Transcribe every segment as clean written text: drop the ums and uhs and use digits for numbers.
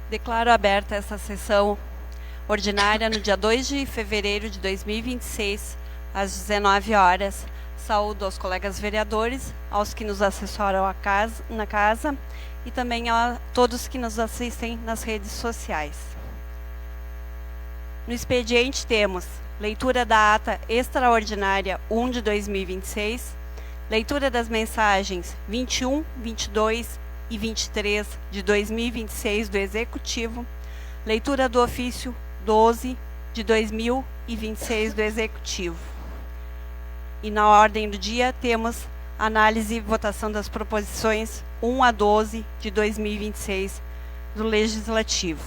Declaro aberta essa sessão ordinária no dia 2 de fevereiro de 2026, às 19 horas. Saúdo aos colegas vereadores, aos que nos assessoram na casa e também a todos que nos assistem nas redes sociais. No expediente temos leitura da ata extraordinária 1 de 2026, leitura das mensagens 21, 22 e 23 de 2026 do Executivo, leitura do ofício 12 de 2026 do Executivo. E na ordem do dia temos análise e votação das proposições 1 a 12 de 2026 do Legislativo.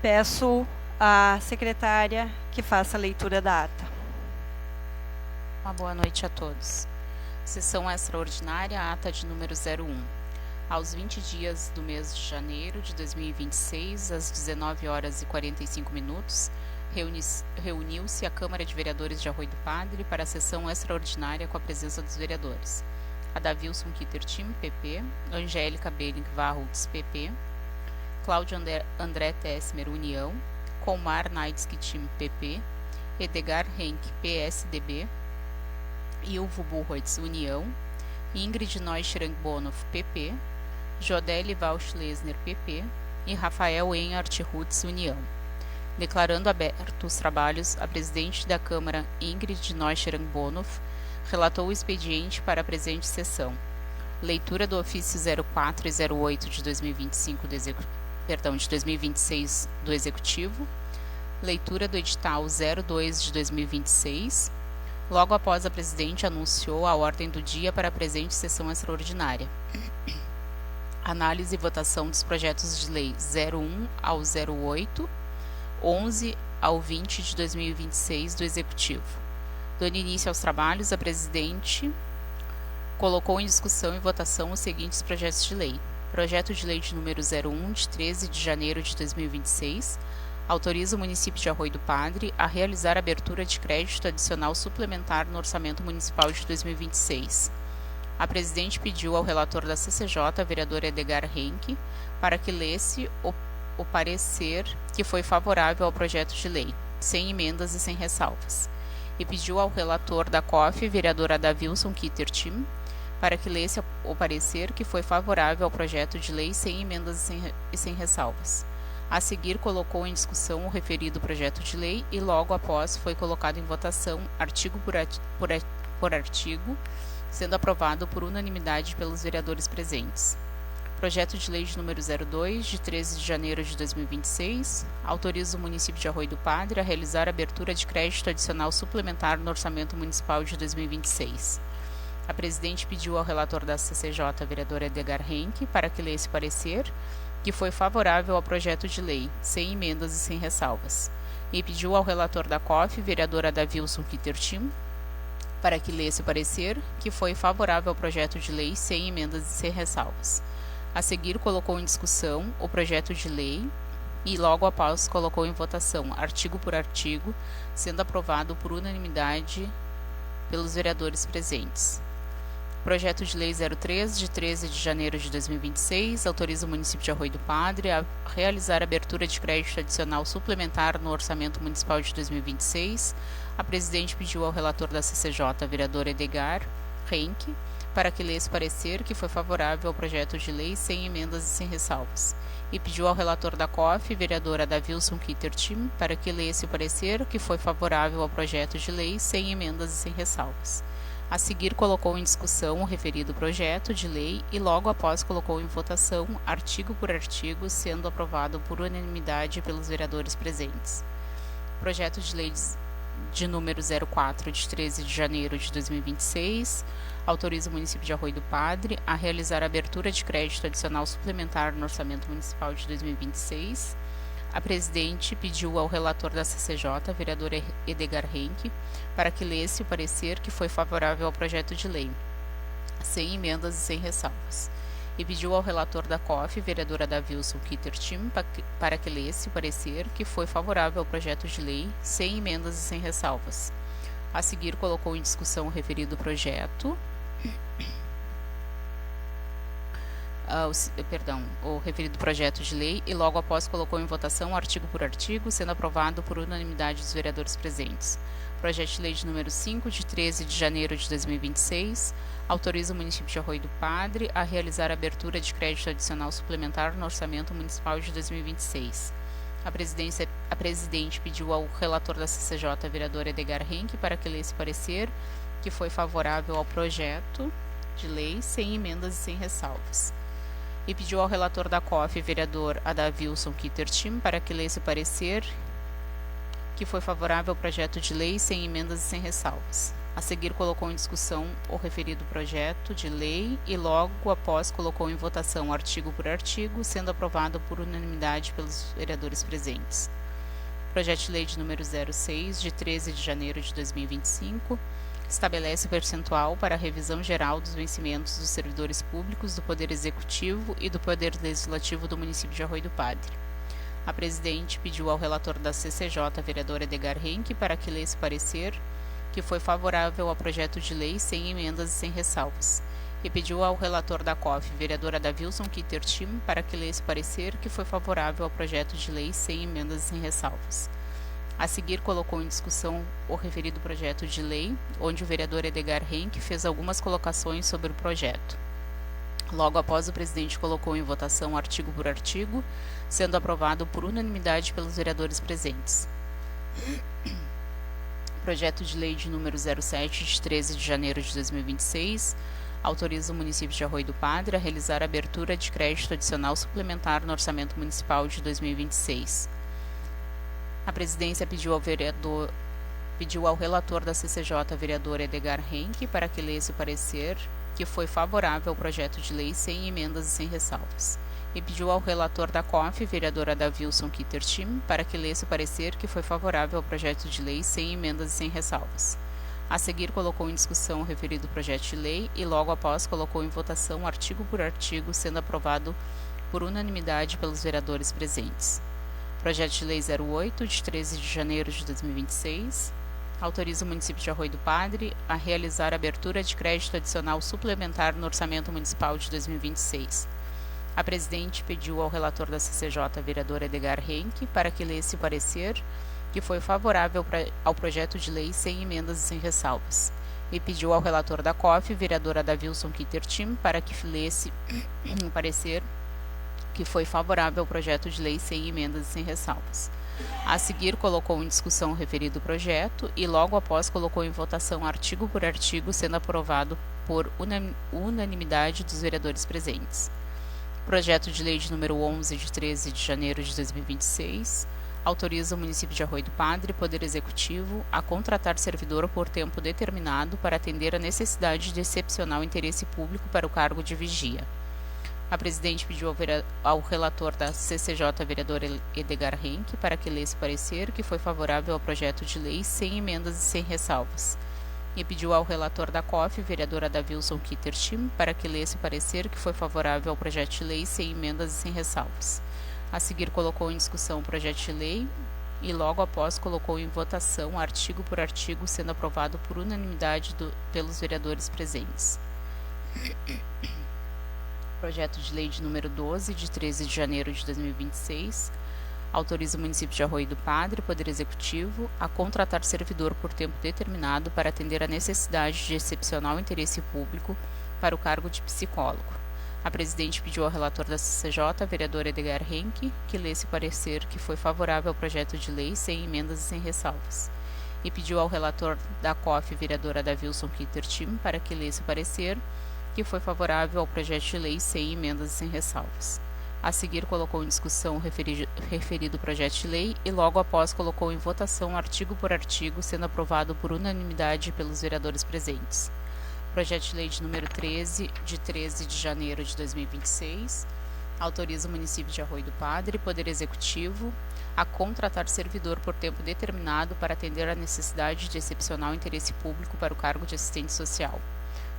Peço à secretária que faça a leitura da ata. Uma boa noite a todos. Sessão extraordinária, ata de número 01. Aos 20 dias do mês de janeiro de 2026, às 19 horas e 45 minutos, reuniu-se a Câmara de Vereadores de Arroio do Padre para a sessão extraordinária com a presença dos vereadores: Adavilson Kittertim, PP; Angélica Belling Varholtz, PP; Cláudio André Tessmer, União; Colmar Naidsky-Tim, PP; Edgar Henk, PSDB; Ilvo Burroitz, União; Ingrid Neuschrank-Bonoff, PP; Jodelle Walsh-Lesner, PP; e Rafael Enhart Rutz, União. Declarando abertos os trabalhos, a presidente da Câmara, Ingrid Neuschrank-Bonoff, relatou o expediente para a presente sessão. Leitura do ofício 04 e 08 de 2025 de 2026 do Executivo. Leitura do edital 02 de 2026. Logo após, a presidente anunciou a ordem do dia para a presente sessão extraordinária. Análise e votação dos projetos de lei 01 ao 08, 11 ao 20 de 2026 do Executivo. Dando início aos trabalhos, a presidente colocou em discussão e votação os seguintes projetos de lei. Projeto de lei de número 01, de 13 de janeiro de 2026, autoriza o município de Arroio do Padre a realizar abertura de crédito adicional suplementar no orçamento municipal de 2026. A presidente pediu ao relator da CCJ, vereador Edgar Henk, para que lesse o parecer que foi favorável ao projeto de lei, sem emendas e sem ressalvas. E pediu ao relator da COF, vereador Adavilson Kittertim, para que lesse o parecer que foi favorável ao projeto de lei sem emendas e sem ressalvas. A seguir, colocou em discussão o referido projeto de lei e logo após foi colocado em votação, artigo por artigo, sendo aprovado por unanimidade pelos vereadores presentes. Projeto de lei de número 02, de 13 de janeiro de 2026, autoriza o município de Arroio do Padre a realizar abertura de crédito adicional suplementar no orçamento municipal de 2026. A presidente pediu ao relator da CCJ, vereador Edgar Henk, para que lesse o parecer, que foi favorável ao projeto de lei, sem emendas e sem ressalvas. E pediu ao relator da COF, vereador Adavilson Kittertim, para que lesse o parecer, que foi favorável ao projeto de lei, sem emendas e sem ressalvas. A seguir, colocou em discussão o projeto de lei e logo após colocou em votação, artigo por artigo, sendo aprovado por unanimidade pelos vereadores presentes. Projeto de lei 03, de 13 de janeiro de 2026, autoriza o município de Arroio do Padre a realizar abertura de crédito adicional suplementar no orçamento municipal de 2026. A presidente pediu ao relator da CCJ, vereador Edgar Henk, para que lesse parecer que foi favorável ao projeto de lei sem emendas e sem ressalvas. E pediu ao relator da COF, vereador Adavilson Kittertim, para que lesse o parecer que foi favorável ao projeto de lei sem emendas e sem ressalvas. A seguir, colocou em discussão o referido projeto de lei e logo após colocou em votação, artigo por artigo, sendo aprovado por unanimidade pelos vereadores presentes. Projeto de lei de número 04, de 13 de janeiro de 2026, autoriza o município de Arroio do Padre a realizar abertura de crédito adicional suplementar no orçamento municipal de 2026. A presidente pediu ao relator da CCJ, vereador Edgar Henk, para que lesse o parecer que foi favorável ao projeto de lei, sem emendas e sem ressalvas. E pediu ao relator da COF, vereador Adavilson Kittertim, para que lesse o parecer que foi favorável ao projeto de lei, sem emendas e sem ressalvas. A seguir, colocou em discussão o referido projeto o referido projeto de lei e logo após colocou em votação artigo por artigo, sendo aprovado por unanimidade dos vereadores presentes. Projeto de lei de número 5, de 13 de janeiro de 2026, autoriza o município de Arroio do Padre a realizar a abertura de crédito adicional suplementar no orçamento municipal de 2026. A presidente pediu ao relator da CCJ, vereador Edgar Henke, para que lesse parecer, que foi favorável ao projeto de lei, sem emendas e sem ressalvas. E pediu ao relator da COF, vereador Adavilson Kittertim, para que lesse parecer, que foi favorável ao projeto de lei, sem emendas e sem ressalvas. A seguir, colocou em discussão o referido projeto de lei e logo após colocou em votação artigo por artigo, sendo aprovado por unanimidade pelos vereadores presentes. Projeto de lei de número 06, de 13 de janeiro de 2025, estabelece o percentual para a revisão geral dos vencimentos dos servidores públicos do Poder Executivo e do Poder Legislativo do município de Arroio do Padre. A presidente pediu ao relator da CCJ, vereador Edgar Henke, para que lesse parecer, que foi favorável ao projeto de lei sem emendas e sem ressalvas. E pediu ao relator da COF, vereador Adavilson Kittertim, para que lesse parecer, que foi favorável ao projeto de lei sem emendas e sem ressalvas. A seguir, colocou em discussão o referido projeto de lei, onde o vereador Edgar Henke fez algumas colocações sobre o projeto. Logo após, o presidente colocou em votação artigo por artigo, sendo aprovado por unanimidade pelos vereadores presentes. Projeto de lei de número 07, de 13 de janeiro de 2026, autoriza o município de Arroio do Padre a realizar a abertura de crédito adicional suplementar no orçamento municipal de 2026. A presidência pediu ao relator da CCJ, vereador Edgar Henke, para que lesse o parecer, que foi favorável ao projeto de lei sem emendas e sem ressalvas. E pediu ao relator da COF, vereador Adavilson Kittertim, para que lesse o parecer, que foi favorável ao projeto de lei sem emendas e sem ressalvas. A seguir, colocou em discussão o referido projeto de lei e logo após colocou em votação artigo por artigo, sendo aprovado por unanimidade pelos vereadores presentes. Projeto de lei 08, de 13 de janeiro de 2026, autoriza o município de Arroio do Padre a realizar a abertura de crédito adicional suplementar no orçamento municipal de 2026. A presidente pediu ao relator da CCJ, vereador Edgar Henke, para que lesse o parecer, que foi favorável ao projeto de lei sem emendas e sem ressalvas. E pediu ao relator da COF, vereador Adavilson Kittertim, para que lesse o parecer, que foi favorável ao projeto de lei sem emendas e sem ressalvas. A seguir, colocou em discussão o referido projeto e logo após colocou em votação artigo por artigo, sendo aprovado por unanimidade dos vereadores presentes. Projeto de lei de número 11, de 13 de janeiro de 2026, autoriza o município de Arroio do Padre, Poder Executivo, a contratar servidor por tempo determinado para atender a necessidade de excepcional interesse público para o cargo de vigia. A presidente pediu ao relator da CCJ, vereador Edgar Henke, para que lesse parecer, que foi favorável ao projeto de lei sem emendas e sem ressalvas. E pediu ao relator da COF, vereador Adavilson Kittertim, para que lesse parecer, que foi favorável ao projeto de lei sem emendas e sem ressalvas. A seguir, colocou em discussão o projeto de lei e logo após colocou em votação artigo por artigo, sendo aprovado por unanimidade pelos vereadores presentes. Projeto de lei de número 12, de 13 de janeiro de 2026, autoriza o município de Arroio do Padre, Poder Executivo, a contratar servidor por tempo determinado para atender a necessidade de excepcional interesse público para o cargo de psicólogo. A presidente pediu ao relator da CCJ, vereador Edgar Henke, que lesse parecer, que foi favorável ao projeto de lei sem emendas e sem ressalvas. E pediu ao relator da COF, vereador Adavilson Kittertim, para que lesse parecer, que foi favorável ao projeto de lei sem emendas e sem ressalvas. A seguir, colocou em discussão o referido projeto de lei e logo após colocou em votação artigo por artigo, sendo aprovado por unanimidade pelos vereadores presentes. Projeto de lei de número 13, de 13 de janeiro de 2026, autoriza o município de Arroio do Padre, Poder Executivo, a contratar servidor por tempo determinado para atender à necessidade de excepcional interesse público para o cargo de assistente social.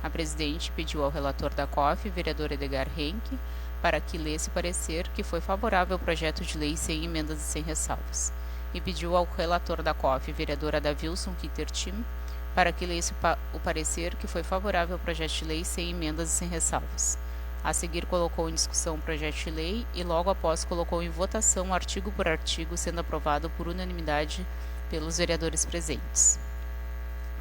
A presidente pediu ao relator da COF, vereador Edgar Henke, para que lesse parecer, que foi favorável ao projeto de lei sem emendas e sem ressalvas. E pediu ao relator da COF, vereador Adavilson Kittertim, para que lesse o parecer, que foi favorável ao projeto de lei sem emendas e sem ressalvas. A seguir, colocou em discussão o projeto de lei e, logo após, colocou em votação artigo por artigo, sendo aprovado por unanimidade pelos vereadores presentes.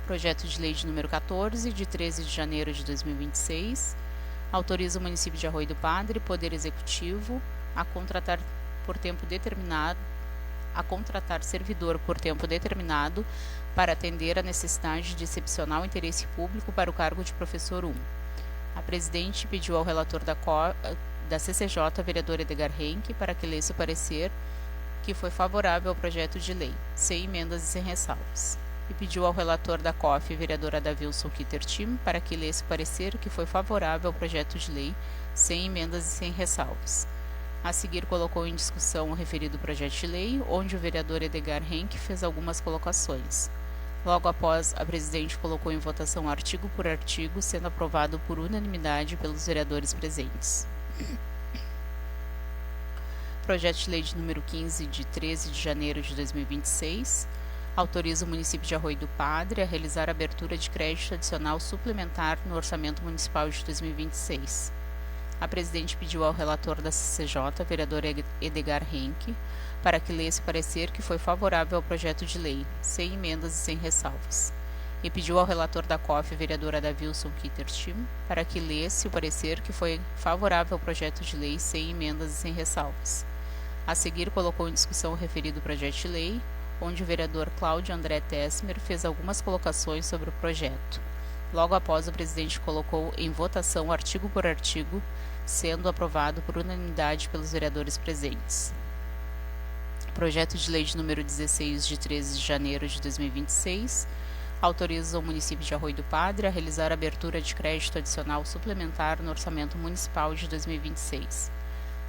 Projeto de lei de número 14, de 13 de janeiro de 2026, autoriza o município de Arroio do Padre, Poder Executivo, a contratar servidor por tempo determinado para atender a necessidade de excepcional interesse público para o cargo de professor 1. A presidente pediu ao relator da CCJ, vereador Edgar Henke, para que lesse o parecer que foi favorável ao projeto de lei, sem emendas e sem ressalvas. E pediu ao relator da COF, vereadora Adavilson Kittertim, para que lesse o parecer que foi favorável ao projeto de lei, sem emendas e sem ressalvas. A seguir, colocou em discussão o referido projeto de lei, onde o vereador Edgar Henke fez algumas colocações. Logo após, a presidente colocou em votação artigo por artigo, sendo aprovado por unanimidade pelos vereadores presentes. Projeto de lei de número 15, de 13 de janeiro de 2026, autoriza o município de Arroio do Padre a realizar a abertura de crédito adicional suplementar no orçamento municipal de 2026. A presidente pediu ao relator da CCJ, vereador Edgar Henke, para que lesse o parecer que foi favorável ao projeto de lei, sem emendas e sem ressalvas. E pediu ao relator da COF, vereadora Adavilson Kittertim, para que lesse o parecer que foi favorável ao projeto de lei, sem emendas e sem ressalvas. A seguir, colocou em discussão o referido projeto de lei, onde o vereador Cláudio André Tessmer fez algumas colocações sobre o projeto. Logo após, o presidente colocou em votação artigo por artigo, sendo aprovado por unanimidade pelos vereadores presentes. Projeto de lei de número 16, de 13 de janeiro de 2026, autoriza o município de Arroio do Padre a realizar a abertura de crédito adicional suplementar no orçamento municipal de 2026.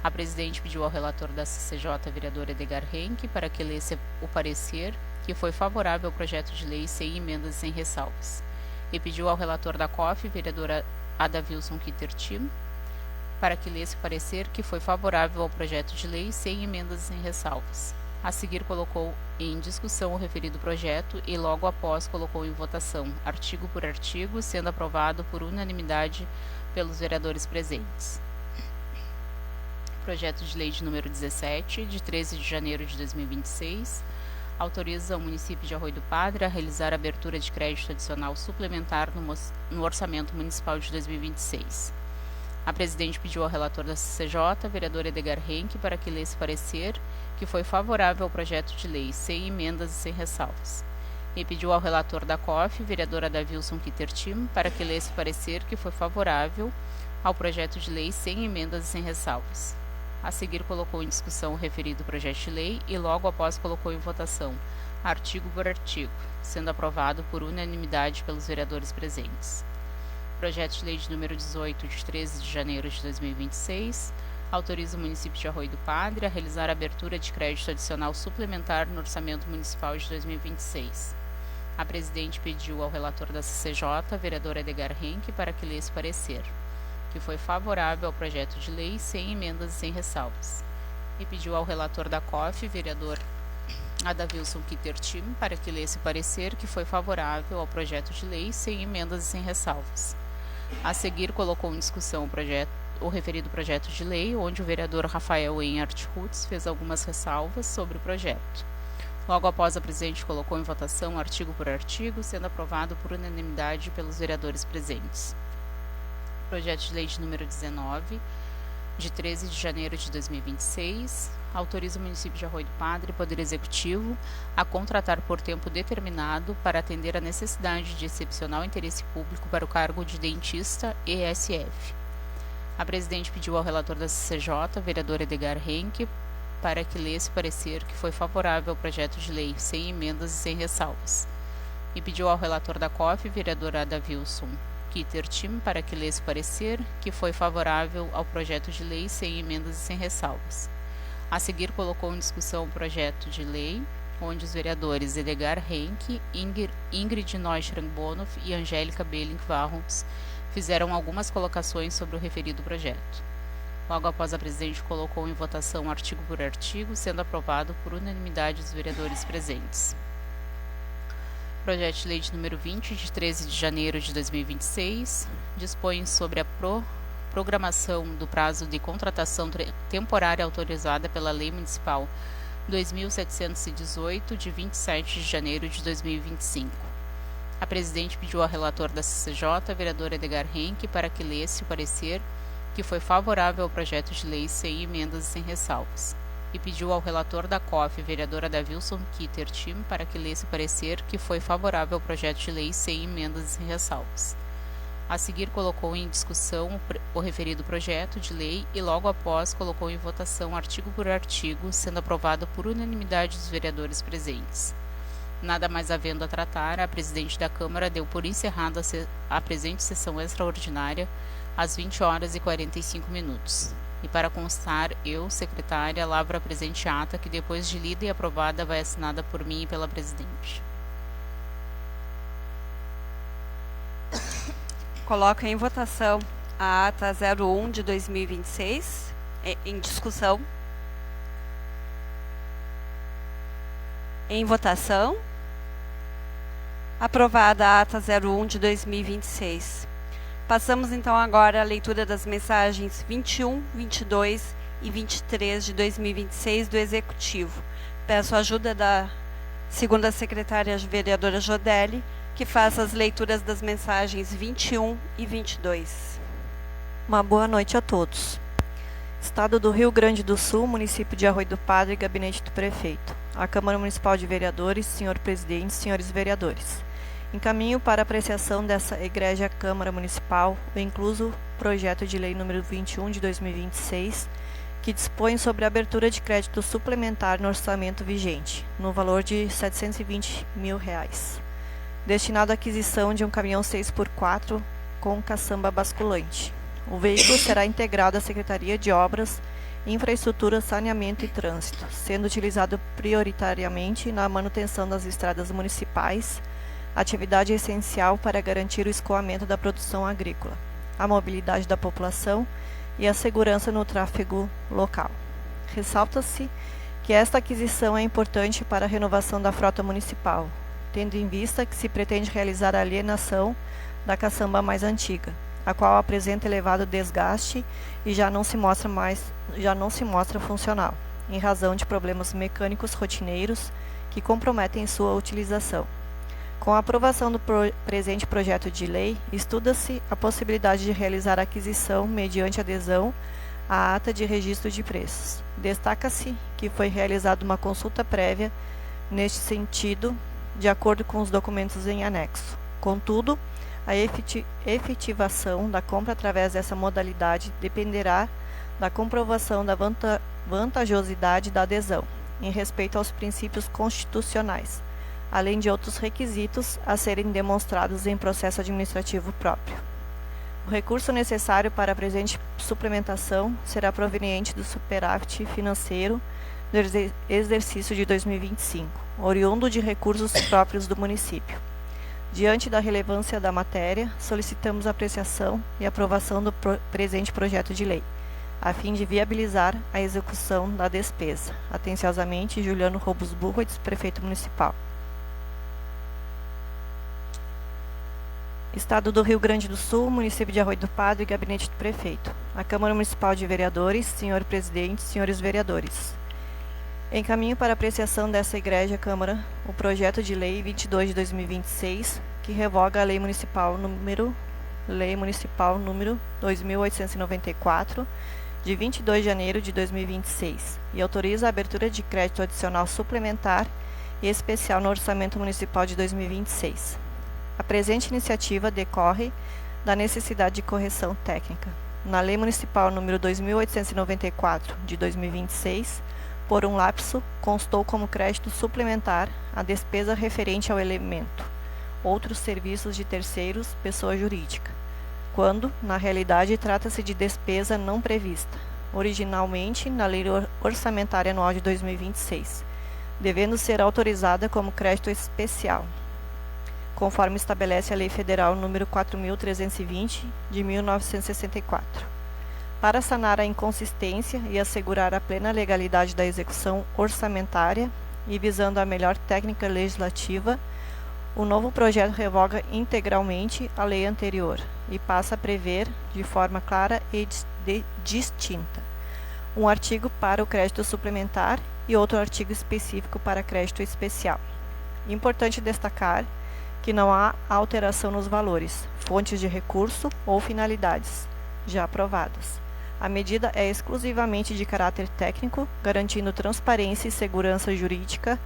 A presidente pediu ao relator da CCJ, vereador Edgar Henke, para que lesse o parecer que foi favorável ao projeto de lei, sem emendas e sem ressalvas. E pediu ao relator da COF, vereadora Adavilson Kittertim, para que lesse o parecer que foi favorável ao projeto de lei, sem emendas e sem ressalvas. A seguir, colocou em discussão o referido projeto e, logo após, colocou em votação, artigo por artigo, sendo aprovado por unanimidade pelos vereadores presentes. Projeto de lei de número 17, de 13 de janeiro de 2026, autoriza o município de Arroio do Padre a realizar a abertura de crédito adicional suplementar no orçamento municipal de 2026. A presidente pediu ao relator da CCJ, vereador Edgar Henke, para que lesse parecer que foi favorável ao projeto de lei, sem emendas e sem ressalvas. E pediu ao relator da COF, vereadora Adavilson Kittertim, para que lesse parecer que foi favorável ao projeto de lei, sem emendas e sem ressalvas. A seguir, colocou em discussão o referido projeto de lei e, logo após, colocou em votação, artigo por artigo, sendo aprovado por unanimidade pelos vereadores presentes. Projeto de lei de número 18, de 13 de janeiro de 2026, autoriza o município de Arroio do Padre a realizar a abertura de crédito adicional suplementar no orçamento municipal de 2026. A presidente pediu ao relator da CCJ, vereador Edgar Henke, para que lesse parecer, que foi favorável ao projeto de lei, sem emendas e sem ressalvas. E pediu ao relator da COF, vereador Adavilson Kittertim, para que lesse parecer que foi favorável ao projeto de lei, sem emendas e sem ressalvas. A seguir, colocou em discussão o referido projeto de lei, onde o vereador Rafael Enhart Rutz fez algumas ressalvas sobre o projeto. Logo após, a presidente colocou em votação artigo por artigo, sendo aprovado por unanimidade pelos vereadores presentes. Projeto de lei de número 19, de 13 de janeiro de 2026, autoriza o município de Arroio do Padre, Poder Executivo, a contratar por tempo determinado para atender a necessidade de excepcional interesse público para o cargo de dentista ESF. A presidente pediu ao relator da CCJ, vereador Edgar Henke, para que lesse parecer que foi favorável ao projeto de lei, sem emendas e sem ressalvas. E pediu ao relator da COF, vereador Adavilson Kittertim, para que lesse parecer que foi favorável ao projeto de lei, sem emendas e sem ressalvas. A seguir, colocou em discussão o projeto de lei, onde os vereadores Edgar Henke, Ingrid Neustran-Bonoff e Angélica Belling-Warholtz fizeram algumas colocações sobre o referido projeto. Logo após, a presidente colocou em votação artigo por artigo, sendo aprovado por unanimidade dos vereadores presentes. Projeto de lei de número 20, de 13 de janeiro de 2026, dispõe sobre a programação do prazo de contratação temporária autorizada pela Lei Municipal 2718, de 27 de janeiro de 2025. A presidente pediu ao relator da CCJ, vereador Edgar Henke, para que lesse o parecer que foi favorável ao projeto de lei sem emendas e sem ressalvas, e pediu ao relator da COF, vereadora Davilson Kitter Tim, para que lesse o parecer que foi favorável ao projeto de lei sem emendas e sem ressalvas. A seguir, colocou em discussão o referido projeto de lei e, logo após, colocou em votação artigo por artigo, sendo aprovado por unanimidade dos vereadores presentes. Nada mais havendo a tratar, a presidente da Câmara deu por encerrada a presente sessão extraordinária às 20h45. E para constar, eu, secretária, lavro a presente ata, que depois de lida e aprovada vai assinada por mim e pela presidente. Coloco em votação a ata 01 de 2026, em discussão. Em votação. Aprovada a ata 01 de 2026. Passamos então agora à leitura das mensagens 21, 22 e 23 de 2026 do Executivo. Peço a ajuda da segunda secretária, vereadora Jodelli, que faça as leituras das mensagens 21 e 22. Uma boa noite a todos. Estado do Rio Grande do Sul, município de Arroio do Padre, gabinete do prefeito. A Câmara Municipal de Vereadores, senhor presidente, senhores vereadores. Encaminho para apreciação dessa egrégia Câmara Municipal o incluso projeto de lei número 21 de 2026, que dispõe sobre a abertura de crédito suplementar no orçamento vigente, no valor de R$ 720 mil, destinado à aquisição de um caminhão 6x4 com caçamba basculante. O veículo será integrado à Secretaria de Obras, Infraestrutura, Saneamento e Trânsito, sendo utilizado prioritariamente na manutenção das estradas municipais, atividade essencial para garantir o escoamento da produção agrícola, a mobilidade da população e a segurança no tráfego local. Ressalta-se que esta aquisição é importante para a renovação da frota municipal, tendo em vista que se pretende realizar a alienação da caçamba mais antiga, a qual apresenta elevado desgaste e já não se mostra funcional, em razão de problemas mecânicos rotineiros que comprometem sua utilização. Com a aprovação do presente projeto de lei, estuda-se a possibilidade de realizar a aquisição mediante adesão à ata de registro de preços. Destaca-se que foi realizada uma consulta prévia neste sentido, de acordo com os documentos em anexo. Contudo, a efetivação da compra através dessa modalidade dependerá da comprovação da vantajosidade da adesão, em respeito aos princípios constitucionais, além de outros requisitos a serem demonstrados em processo administrativo próprio. O recurso necessário para a presente suplementação será proveniente do superávit financeiro do exercício de 2025, oriundo de recursos próprios do município. Diante da relevância da matéria, solicitamos a apreciação e aprovação do presente projeto de lei, a fim de viabilizar a execução da despesa. Atenciosamente, Juliano Robos Burroides, prefeito municipal. Estado do Rio Grande do Sul, município de Arroio do Padre, gabinete do prefeito. A Câmara Municipal de Vereadores, senhor presidente, senhores vereadores. Encaminho para apreciação dessa egrégia Câmara o projeto de lei 22 de 2026, que revoga a Lei Municipal número 2894, de 22 de janeiro de 2026, e autoriza a abertura de crédito adicional suplementar e especial no Orçamento Municipal de 2026. A presente iniciativa decorre da necessidade de correção técnica. Na Lei Municipal número 2894, de 2026, por um lapso, constou como crédito suplementar a despesa referente ao elemento, outros serviços de terceiros, pessoa jurídica, quando, na realidade, trata-se de despesa não prevista, originalmente na Lei Orçamentária Anual de 2026, devendo ser autorizada como crédito especial, conforme estabelece a Lei Federal número 4.320, de 1964. Para sanar a inconsistência e assegurar a plena legalidade da execução orçamentária e visando a melhor técnica legislativa, O novo projeto revoga integralmente a lei anterior e passa a prever, de forma clara e distinta, um artigo para o crédito suplementar e outro artigo específico para crédito especial. Importante destacar que não há alteração nos valores, fontes de recurso ou finalidades já aprovadas. A medida é exclusivamente de caráter técnico, garantindo transparência e segurança jurídica,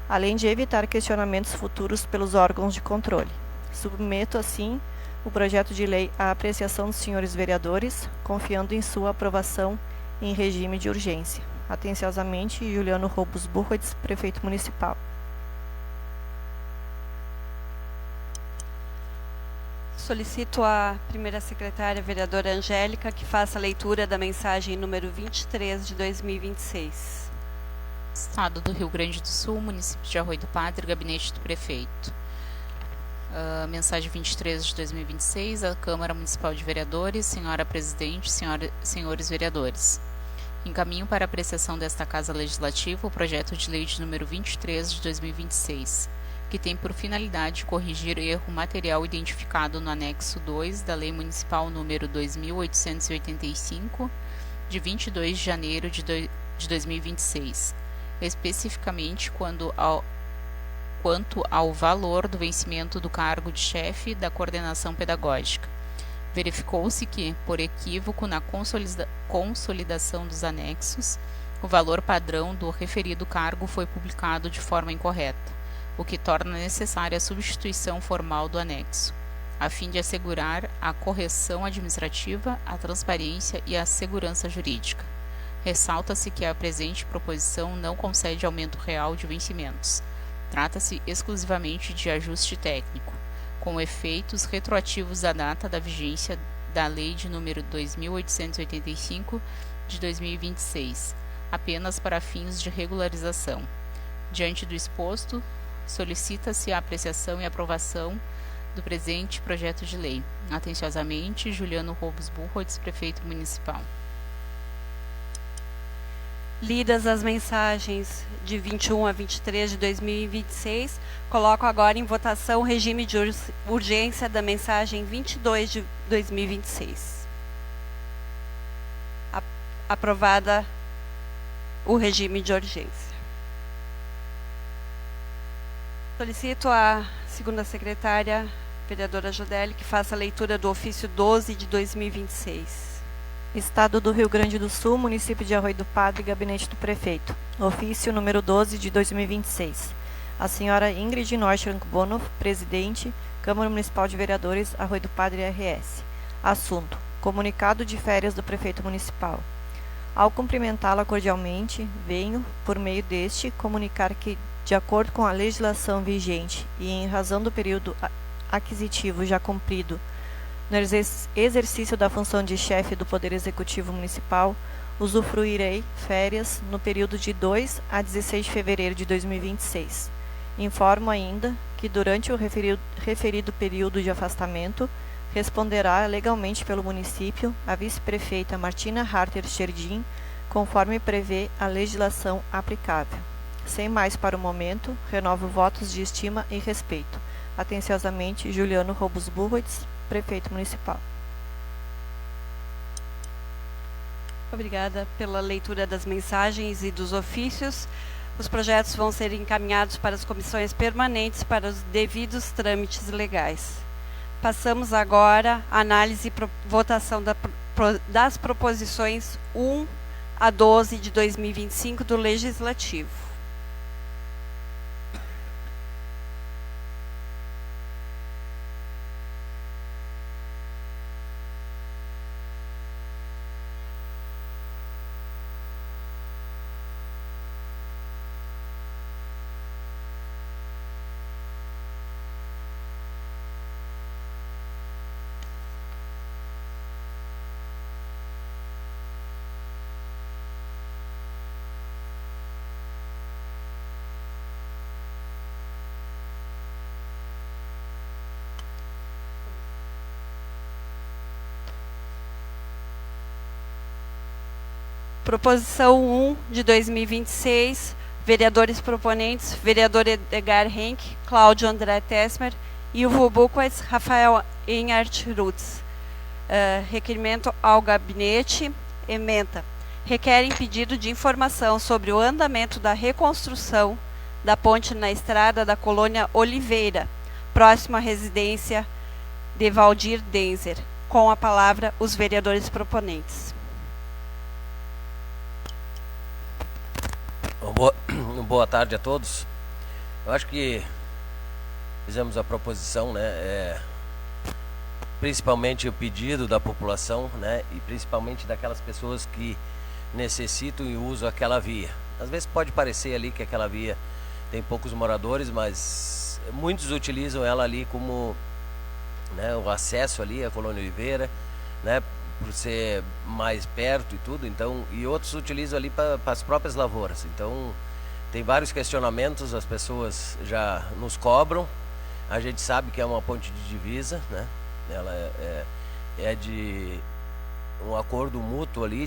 além de evitar questionamentos futuros pelos órgãos de controle. Submeto, assim, o projeto de lei à apreciação dos senhores vereadores, confiando em sua aprovação em regime de urgência. Atenciosamente, Juliano Robos Burroides, Prefeito Municipal. Solicito à primeira secretária, vereadora Angélica, que faça a leitura da mensagem número 23 de 2026. Estado do Rio Grande do Sul, município de Arroio do Padre, gabinete do prefeito. Mensagem 23 de 2026, a Câmara Municipal de Vereadores, senhora presidente, senhores vereadores. Encaminho para apreciação desta Casa Legislativa o projeto de lei de número 23 de 2026, que tem por finalidade corrigir erro material identificado no anexo 2 da Lei Municipal número 2885, de 22 de janeiro de 2026, especificamente quanto ao valor do vencimento do cargo de chefe da coordenação pedagógica. Verificou-se que, por equívoco na consolidação dos anexos, o valor padrão do referido cargo foi publicado de forma incorreta, o que torna necessária a substituição formal do anexo, a fim de assegurar a correção administrativa, a transparência e a segurança jurídica. Ressalta-se que a presente proposição não concede aumento real de vencimentos. Trata-se exclusivamente de ajuste técnico, com efeitos retroativos à data da vigência da Lei de número 2885 de 2026, apenas para fins de regularização. Diante do exposto, solicita-se a apreciação e aprovação do presente projeto de lei. Atenciosamente, Juliano Robos Burroides, Prefeito Municipal. Lidas as mensagens de 21 a 23 de 2026, coloco agora em votação o regime de urgência da mensagem 22 de 2026. Aprovada o regime de urgência. Solicito à segunda secretária, vereadora Jodeli, que faça a leitura do ofício 12 de 2026. Estado do Rio Grande do Sul, município de Arroio do Padre, gabinete do prefeito. Ofício número 12 de 2026. A senhora Ingrid Norschrank Bonoff, presidente, Câmara Municipal de Vereadores, Arroio do Padre RS. Assunto: comunicado de férias do prefeito municipal. Ao cumprimentá-la cordialmente, venho, por meio deste, comunicar que, de acordo com a legislação vigente e em razão do período aquisitivo já cumprido no exercício da função de chefe do Poder Executivo Municipal, usufruirei férias no período de 2 a 16 de fevereiro de 2026. Informo ainda que, durante o referido período de afastamento, responderá legalmente pelo município a vice-prefeita Martina Harter Scherdim, conforme prevê a legislação aplicável. Sem mais para o momento, renovo votos de estima e respeito. Atenciosamente, Juliano Robos Burroides, Prefeito Municipal. Obrigada pela leitura das mensagens e dos ofícios. Os projetos vão ser encaminhados para as comissões permanentes para os devidos trâmites legais. Passamos agora à análise e votação das proposições 1 a 12 de 2025 do Legislativo. Proposição 1 de 2026, Vereadores proponentes, vereador Edgar Henck, Cláudio André Tesmer e Uvo Buquets, Rafael Enhart Rutz. Requerimento ao gabinete, ementa. Requerem pedido de informação sobre o andamento da reconstrução da ponte na estrada da colônia Oliveira, próxima à residência de Valdir Denzer. Com a palavra, os vereadores proponentes. Boa tarde a todos. Eu acho que fizemos a proposição, né, principalmente o pedido da população, né, e principalmente daquelas pessoas que necessitam e usam aquela via. Às vezes pode parecer ali que aquela via tem poucos moradores, mas muitos utilizam ela ali como, né, o acesso ali à colônia Oliveira, né, por ser mais perto e tudo, então, e outros utilizam ali para as próprias lavouras. Então tem vários questionamentos, as pessoas já nos cobram. A gente sabe que é uma ponte de divisa, né? Ela é de um acordo mútuo ali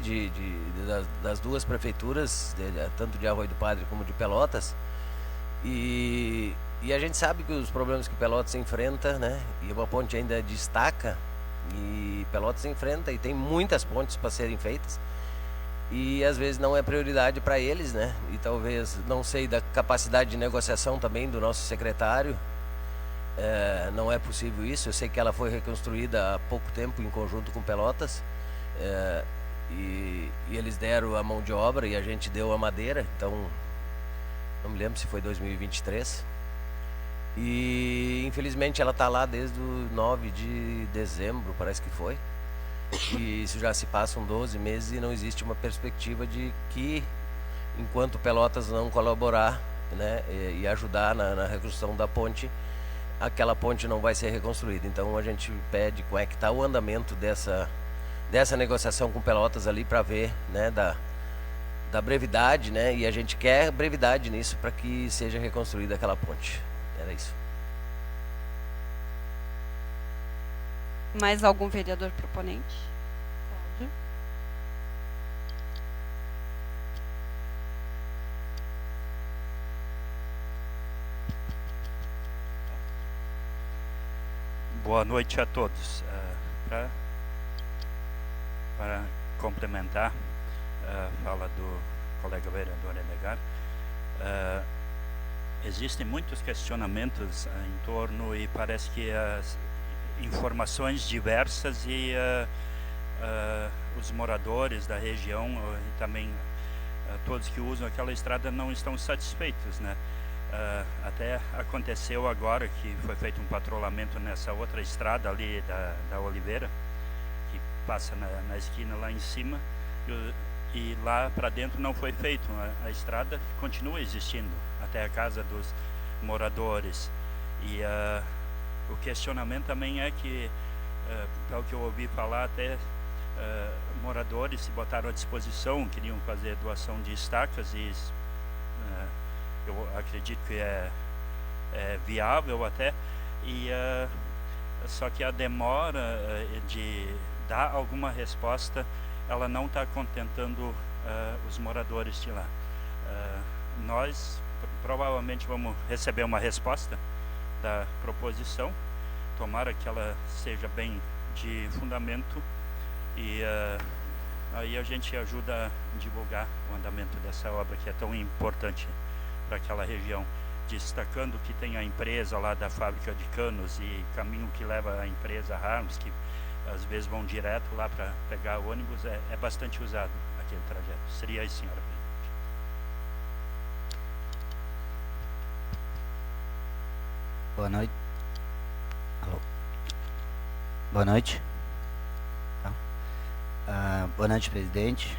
das duas prefeituras, tanto de Arroio do Padre como de Pelotas. E a gente sabe que os problemas que Pelotas enfrenta, né? E uma ponte ainda destaca, e Pelotas enfrenta, e tem muitas pontes para serem feitas. E às vezes não é prioridade para eles, né? E talvez, não sei, da capacidade de negociação também do nosso secretário. Não é possível isso. Eu sei que ela foi reconstruída há pouco tempo em conjunto com Pelotas, e eles deram a mão de obra e a gente deu a madeira. Então não me lembro se foi 2023, e infelizmente ela está lá desde o 9 de dezembro, parece que foi, e isso já se passam 12 meses e não existe uma perspectiva de que, enquanto Pelotas não colaborar, né, e ajudar na reconstrução da ponte, aquela ponte não vai ser reconstruída. Então a gente pede como é que está o andamento dessa negociação com Pelotas ali, para ver, né, da brevidade, né, e a gente quer brevidade nisso para que seja reconstruída aquela ponte. Era isso. Mais algum vereador proponente? Cláudio. Boa noite a todos. Para complementar a fala do colega vereador Edgar, existem muitos questionamentos em torno, e parece que as informações diversas, e os moradores da região e também todos que usam aquela estrada não estão satisfeitos, né? Até aconteceu agora que foi feito um patrulhamento nessa outra estrada ali da Oliveira, que passa na esquina lá em cima, e lá para dentro não foi feito. A estrada continua existindo até a casa dos moradores, e o questionamento também é que, pelo que eu ouvi falar, até moradores se botaram à disposição, queriam fazer doação de estacas, e eu acredito que é viável até, e só que a demora de dar alguma resposta, ela não está contentando os moradores de lá. Nós provavelmente vamos receber uma resposta da proposição, tomara que ela seja bem de fundamento, e aí a gente ajuda a divulgar o andamento dessa obra que é tão importante para aquela região, destacando que tem a empresa lá da fábrica de canos e caminho que leva à empresa Harms, que às vezes vão direto lá para pegar o ônibus. É bastante usado aquele trajeto. Seria isso, senhora presidente. Boa noite. Alô. Boa noite. Boa noite, presidente.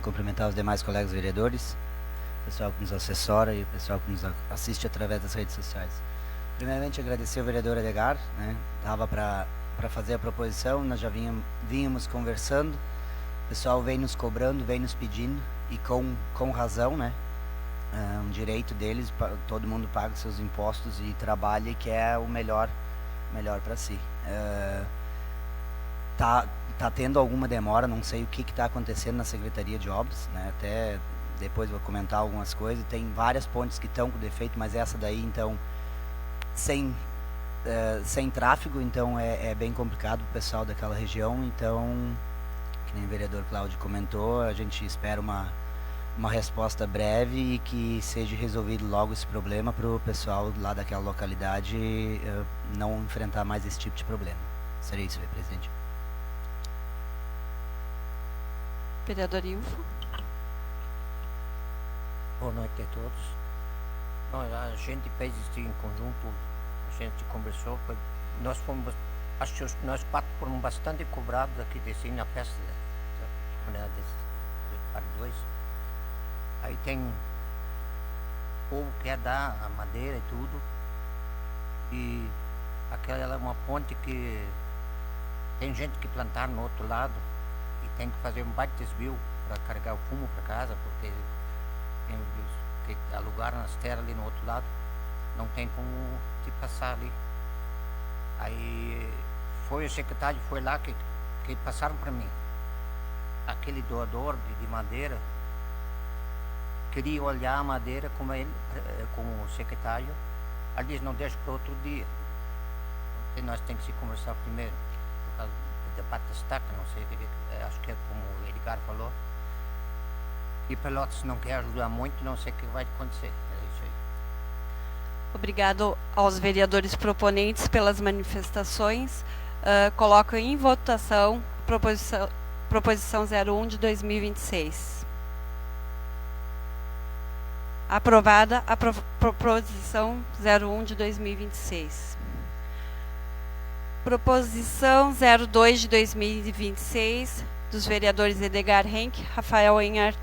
Cumprimentar os demais colegas vereadores, o pessoal que nos assessora e o pessoal que nos assiste através das redes sociais. Primeiramente, agradecer ao vereador Edgar, né? Dava para fazer a proposição, nós já vínhamos conversando, o pessoal vem nos cobrando, vem nos pedindo, e com razão, né? Um direito deles, todo mundo paga seus impostos e trabalha e quer o melhor para si. Tá tendo alguma demora, não sei o que está acontecendo na Secretaria de Obras, né? Até depois vou comentar algumas coisas. Tem várias pontes que estão com defeito, mas essa daí, então, sem tráfego, então é bem complicado para o pessoal daquela região. Então, que nem o vereador Cláudio comentou, a gente espera uma resposta breve e que seja resolvido logo esse problema para o pessoal lá daquela localidade não enfrentar mais esse tipo de problema. Seria isso, presidente. Vereador Ilfo. Boa noite a todos. Bom, a gente fez isso em conjunto, a gente conversou, nós fomos, acho que nós 4 foram bastante cobrados aqui assim, na festa da comunidade para 2. Aí tem o povo que quer dar a madeira e tudo, e aquela é uma ponte que tem gente que plantar no outro lado e tem que fazer um baita desvio para carregar o fumo para casa, porque tem que alugar nas terras ali no outro lado, não tem como te passar ali. Aí foi o secretário, foi lá que passaram para mim. Aquele doador de madeira queria olhar a madeira como o secretário. Ele disse, não deixa para outro dia. Porque nós temos que se conversar primeiro. Por causa do debate da estaca, não sei, acho que é como o Edgar falou. E Pelotas não quer ajudar muito, não sei o que vai acontecer. É isso aí. Obrigado aos vereadores proponentes pelas manifestações. Coloco em votação a proposição 01 de 2026. Aprovada a proposição 01 de 2026. Proposição 02 de 2026, dos vereadores Edgar Henck, Rafael Enhart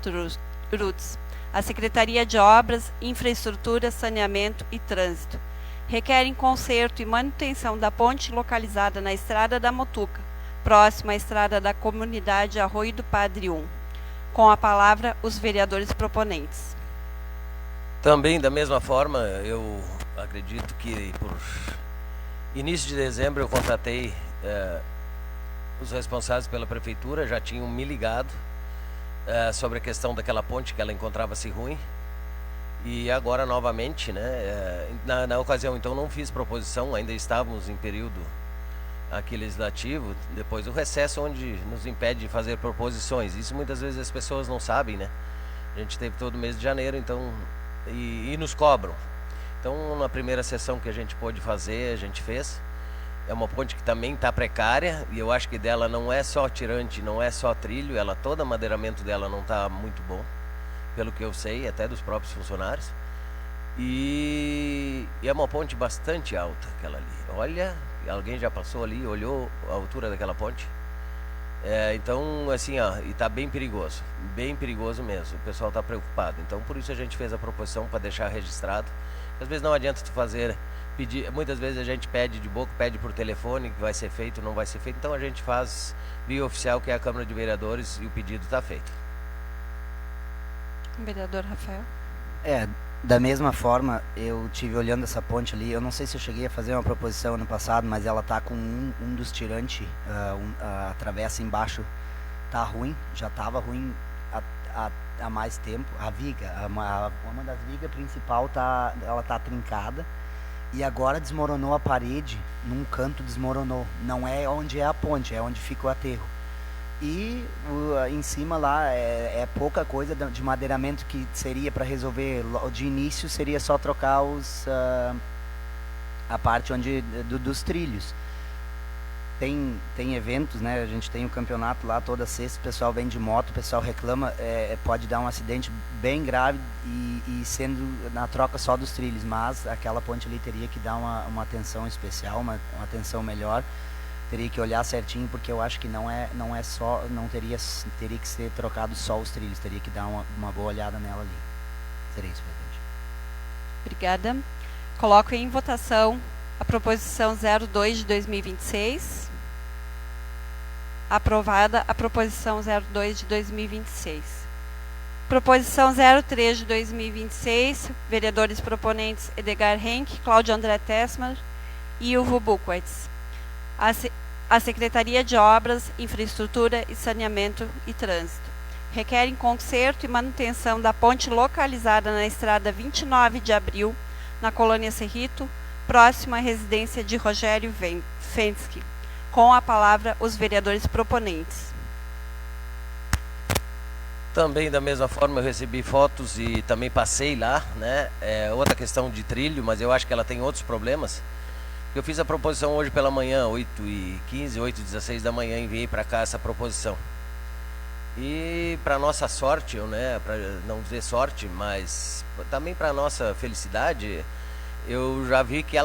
Rutz. A Secretaria de Obras, Infraestrutura, Saneamento e Trânsito requerem conserto e manutenção da ponte localizada na Estrada da Motuca, próxima à Estrada da Comunidade Arroio do Padre 1. Com a palavra, os vereadores proponentes. Também, da mesma forma, eu acredito que por início de dezembro eu contatei os responsáveis pela prefeitura, já tinham me ligado sobre a questão daquela ponte, que ela encontrava-se ruim. E agora, novamente, né, na ocasião, então, não fiz proposição, ainda estávamos em período aqui legislativo, depois do recesso, onde nos impede de fazer proposições. Isso muitas vezes as pessoas não sabem, né? A gente teve todo mês de janeiro, então, e nos cobram. Então, na primeira sessão que a gente pôde fazer, a gente fez. É uma ponte que também está precária, e eu acho que dela não é só tirante, não é só trilho, todo o madeiramento dela não está muito bom, pelo que eu sei, até dos próprios funcionários. E é uma ponte bastante alta, aquela ali. Olha, alguém já passou ali, olhou a altura daquela ponte? Então, assim, ó, e está bem perigoso mesmo, o pessoal está preocupado. Então, por isso a gente fez a proposição para deixar registrado. Às vezes não adianta tu pedir, muitas vezes a gente pede de boca, pede por telefone que vai ser feito, não vai ser feito. Então a gente faz via oficial, que é a Câmara de Vereadores, e o pedido está feito. Vereador Rafael. Da mesma forma, eu tive olhando essa ponte ali, eu não sei se eu cheguei a fazer uma proposição ano passado, mas ela tá com um dos tirantes, a travessa embaixo tá ruim, já estava ruim há mais tempo. A viga, uma das vigas principal ela tá trincada, e agora desmoronou a parede, num canto desmoronou, não é onde é a ponte, é onde fica o aterro. E em cima lá é pouca coisa de madeiramento que seria para resolver. De início seria só trocar a parte dos trilhos. Tem eventos, né? A gente tem o campeonato lá toda sexta, o pessoal vem de moto, o pessoal reclama, pode dar um acidente bem grave e sendo na troca só dos trilhos, mas aquela ponte ali teria que dar uma atenção especial, uma atenção melhor. Teria que olhar certinho, porque eu acho que não é só, teria que ser trocado só os trilhos, teria que dar uma boa olhada nela ali. Seria isso, presidente. Obrigada. Coloco em votação a proposição 02 de 2026. Aprovada a proposição 02 de 2026. Proposição 03 de 2026, vereadores proponentes Edgar Henck, Cláudio André Tessmer e Ilvo Buchwitz. A Secretaria de Obras, Infraestrutura e Saneamento e Trânsito requerem conserto e manutenção da ponte localizada na estrada 29 de abril, na colônia Cerrito, próximo à residência de Rogério Fensky. Com a palavra, os vereadores proponentes. Também da mesma forma eu recebi fotos e também passei lá, né? É outra questão de trilho, mas eu acho que ela tem outros problemas. Eu fiz a proposição hoje pela manhã, 8h15, 8h16 da manhã, enviei para cá essa proposição. E para nossa sorte, né, para não dizer sorte, mas também para nossa felicidade, eu já vi que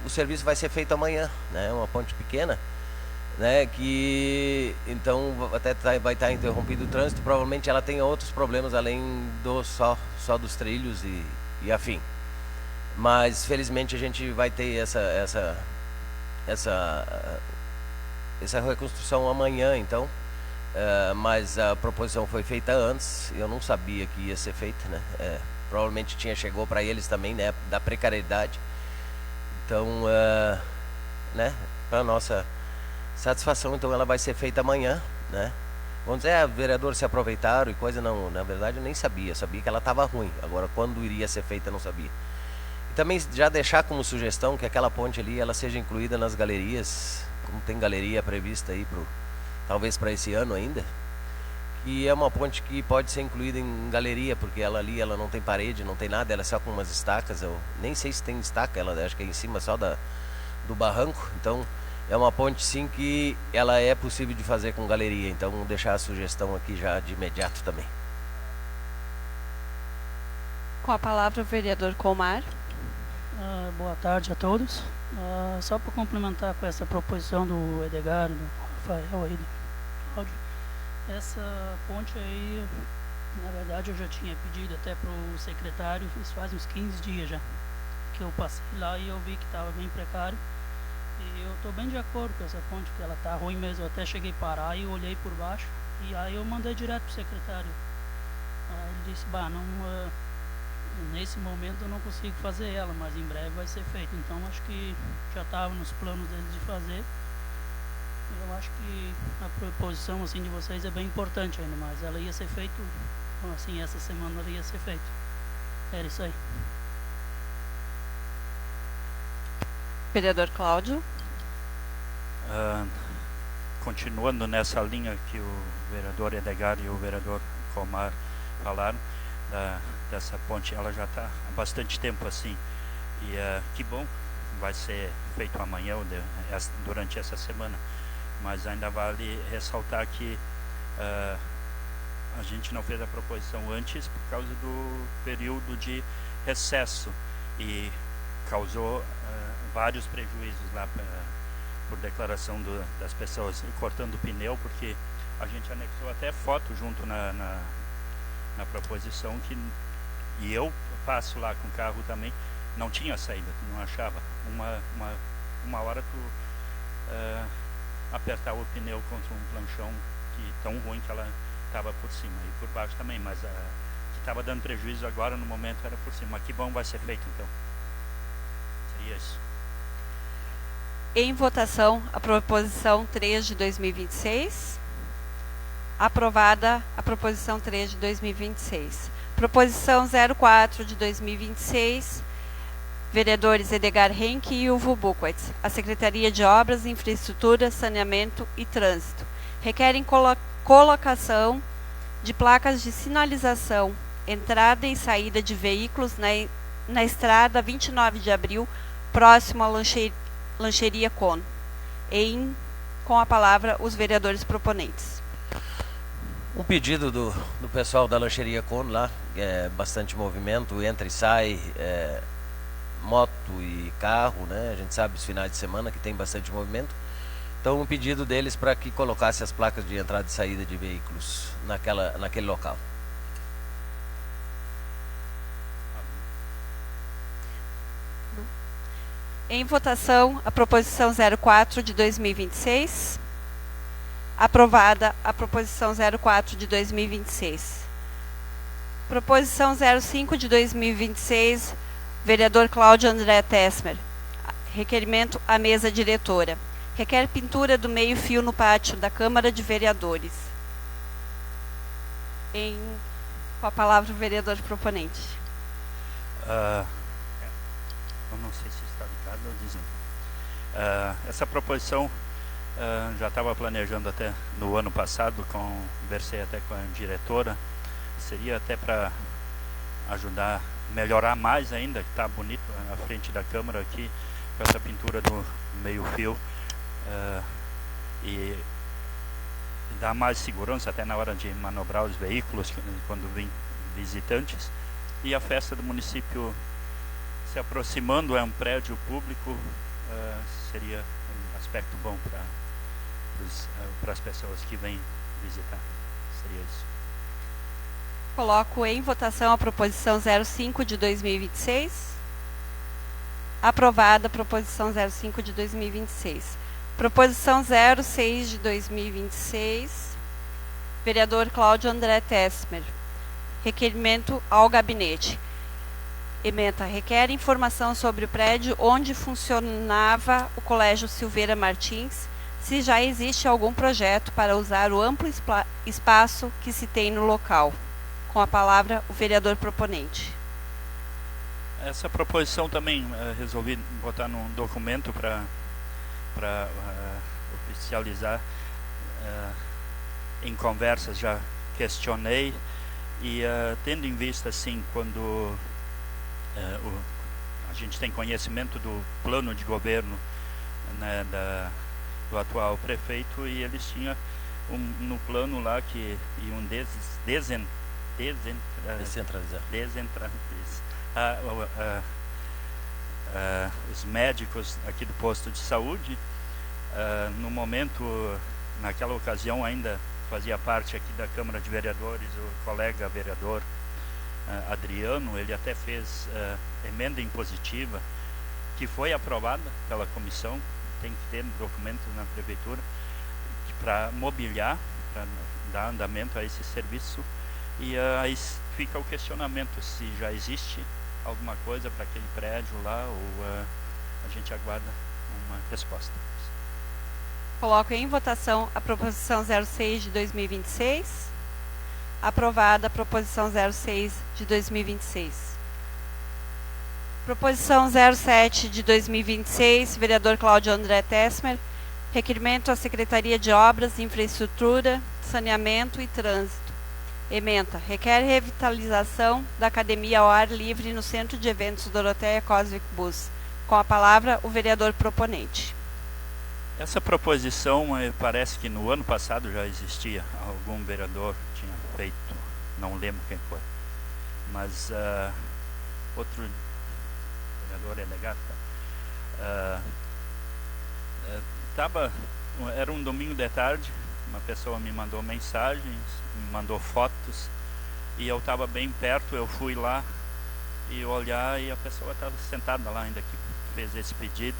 o serviço vai ser feito amanhã, né? Uma ponte pequena, né, que então até vai estar interrompido o trânsito. Provavelmente ela tenha outros problemas além do só dos trilhos e afim. Mas felizmente a gente vai ter essa reconstrução amanhã, então. Mas a proposição foi feita antes, eu não sabia que ia ser feita, né? Provavelmente chegou para eles também, né, da precariedade. Então, né, para nossa satisfação, então ela vai ser feita amanhã, né? Vamos dizer, vereadores se aproveitaram e coisa, não, na verdade eu nem sabia que ela estava ruim. Agora, quando iria ser feita, eu não sabia. E também já deixar como sugestão que aquela ponte ali, ela seja incluída nas galerias, como tem galeria prevista aí talvez para esse ano ainda, que é uma ponte que pode ser incluída em galeria, porque ela ali, ela não tem parede, não tem nada, ela é só com umas estacas. Eu nem sei se tem estaca, ela acho que é em cima só do barranco. Então é uma ponte sim que ela é possível de fazer com galeria. Então vou deixar a sugestão aqui já de imediato também. Com a palavra o vereador Colmar. Boa tarde a todos. Só para complementar com essa proposição do Edgar, do Rafael aí, do Cláudio, essa ponte aí, na verdade eu já tinha pedido até para o secretário, isso faz uns 15 dias já, que eu passei lá e eu vi que estava bem precário. E eu estou bem de acordo com essa ponte, que ela está ruim mesmo. Eu até cheguei a parar e olhei por baixo, e aí eu mandei direto para o secretário. Aí ele disse, não... nesse momento eu não consigo fazer ela, mas em breve vai ser feito. Então acho que já estava nos planos deles de fazer. Eu acho que a proposição assim de vocês é bem importante ainda, mas ela ia ser feita, assim, essa semana ela ia ser feita. Era isso aí. Vereador Cláudio. Continuando nessa linha que o vereador Edgar e o vereador Colmar falaram, dessa ponte, ela já está há bastante tempo assim, e que bom, vai ser feito amanhã ou durante essa semana, mas ainda vale ressaltar que a gente não fez a proposição antes por causa do período de recesso e causou vários prejuízos lá por declaração das pessoas cortando o pneu, porque a gente anexou até foto junto na proposição e eu passo lá com o carro também, não tinha saída, tu não achava. Uma hora tu apertava o pneu contra um planchão tão ruim que ela estava por cima e por baixo também, mas que estava dando prejuízo agora no momento era por cima. Mas que bom vai ser feito então. Seria isso. Em votação, a proposição 3 de 2026. Aprovada a proposição 3 de 2026. Proposição 04 de 2026. Vereadores Edgar Henke e Uvo Buchwitz. A Secretaria de Obras, Infraestrutura, Saneamento e Trânsito. Requerem colocação de placas de sinalização, entrada e saída de veículos na estrada 29 de abril, próximo à lancheria Con. Com a palavra, os vereadores proponentes. Um pedido do pessoal da lancheria Con lá, bastante movimento, entra e sai, moto e carro, né? A gente sabe os finais de semana que tem bastante movimento. Então um pedido deles para que colocasse as placas de entrada e saída de veículos naquele local. Em votação, a proposição 04 de 2026. Aprovada a proposição 04 de 2026. Proposição 05 de 2026, vereador Cláudio André Tesmer. Requerimento à mesa diretora. Requer pintura do meio-fio no pátio da Câmara de Vereadores. Com a palavra o vereador proponente. Eu não sei se está ligado ou dizendo. Essa proposição já estava planejando até no ano passado, conversei até com a diretora, seria até para ajudar, melhorar mais ainda, que está bonito a frente da Câmara aqui, com essa pintura do meio-fio, e dar mais segurança até na hora de manobrar os veículos quando vêm visitantes. E a festa do município se aproximando, é um prédio público, seria um aspecto bom para as pessoas que vêm visitar. Seria isso. Coloco em votação a proposição 05 de 2026. Aprovada a proposição 05 de 2026. Proposição 06 de 2026. Vereador Cláudio André Tessmer. Requerimento ao gabinete. Ementa, requer informação sobre o prédio onde funcionava o Colégio Silveira Martins, se já existe algum projeto para usar o amplo espaço que se tem no local. Com a palavra, o vereador proponente. Essa proposição também resolvi botar num documento para oficializar. Em conversas já questionei e tendo em vista assim, quando a gente tem conhecimento do plano de governo, né, do atual prefeito, e eles tinham no plano lá que iam descentralizar os médicos aqui do posto de saúde. No momento, naquela ocasião ainda fazia parte aqui da Câmara de Vereadores o colega vereador Adriano, ele até fez emenda impositiva que foi aprovada pela comissão, tem que ter documentos na prefeitura para mobiliar, para dar andamento a esse serviço. E aí fica o questionamento se já existe alguma coisa para aquele prédio lá, ou a gente aguarda uma resposta. Coloco em votação a proposição 06 de 2026. Aprovada a proposição 06 de 2026. Proposição 07 de 2026, vereador Cláudio André Tessmer. Requerimento à Secretaria de Obras, Infraestrutura, Saneamento e Trânsito. Ementa, requer revitalização da academia ao ar livre no Centro de Eventos Doroteia Cosvic Bus. Com a palavra, o vereador proponente. Essa proposição parece que no ano passado já existia, algum vereador tinha feito, não lembro quem foi, mas outro vereador é legado, era um domingo de tarde, uma pessoa me mandou mensagens, me mandou fotos, e eu estava bem perto, eu fui lá e olhar, e a pessoa estava sentada lá ainda que fez esse pedido.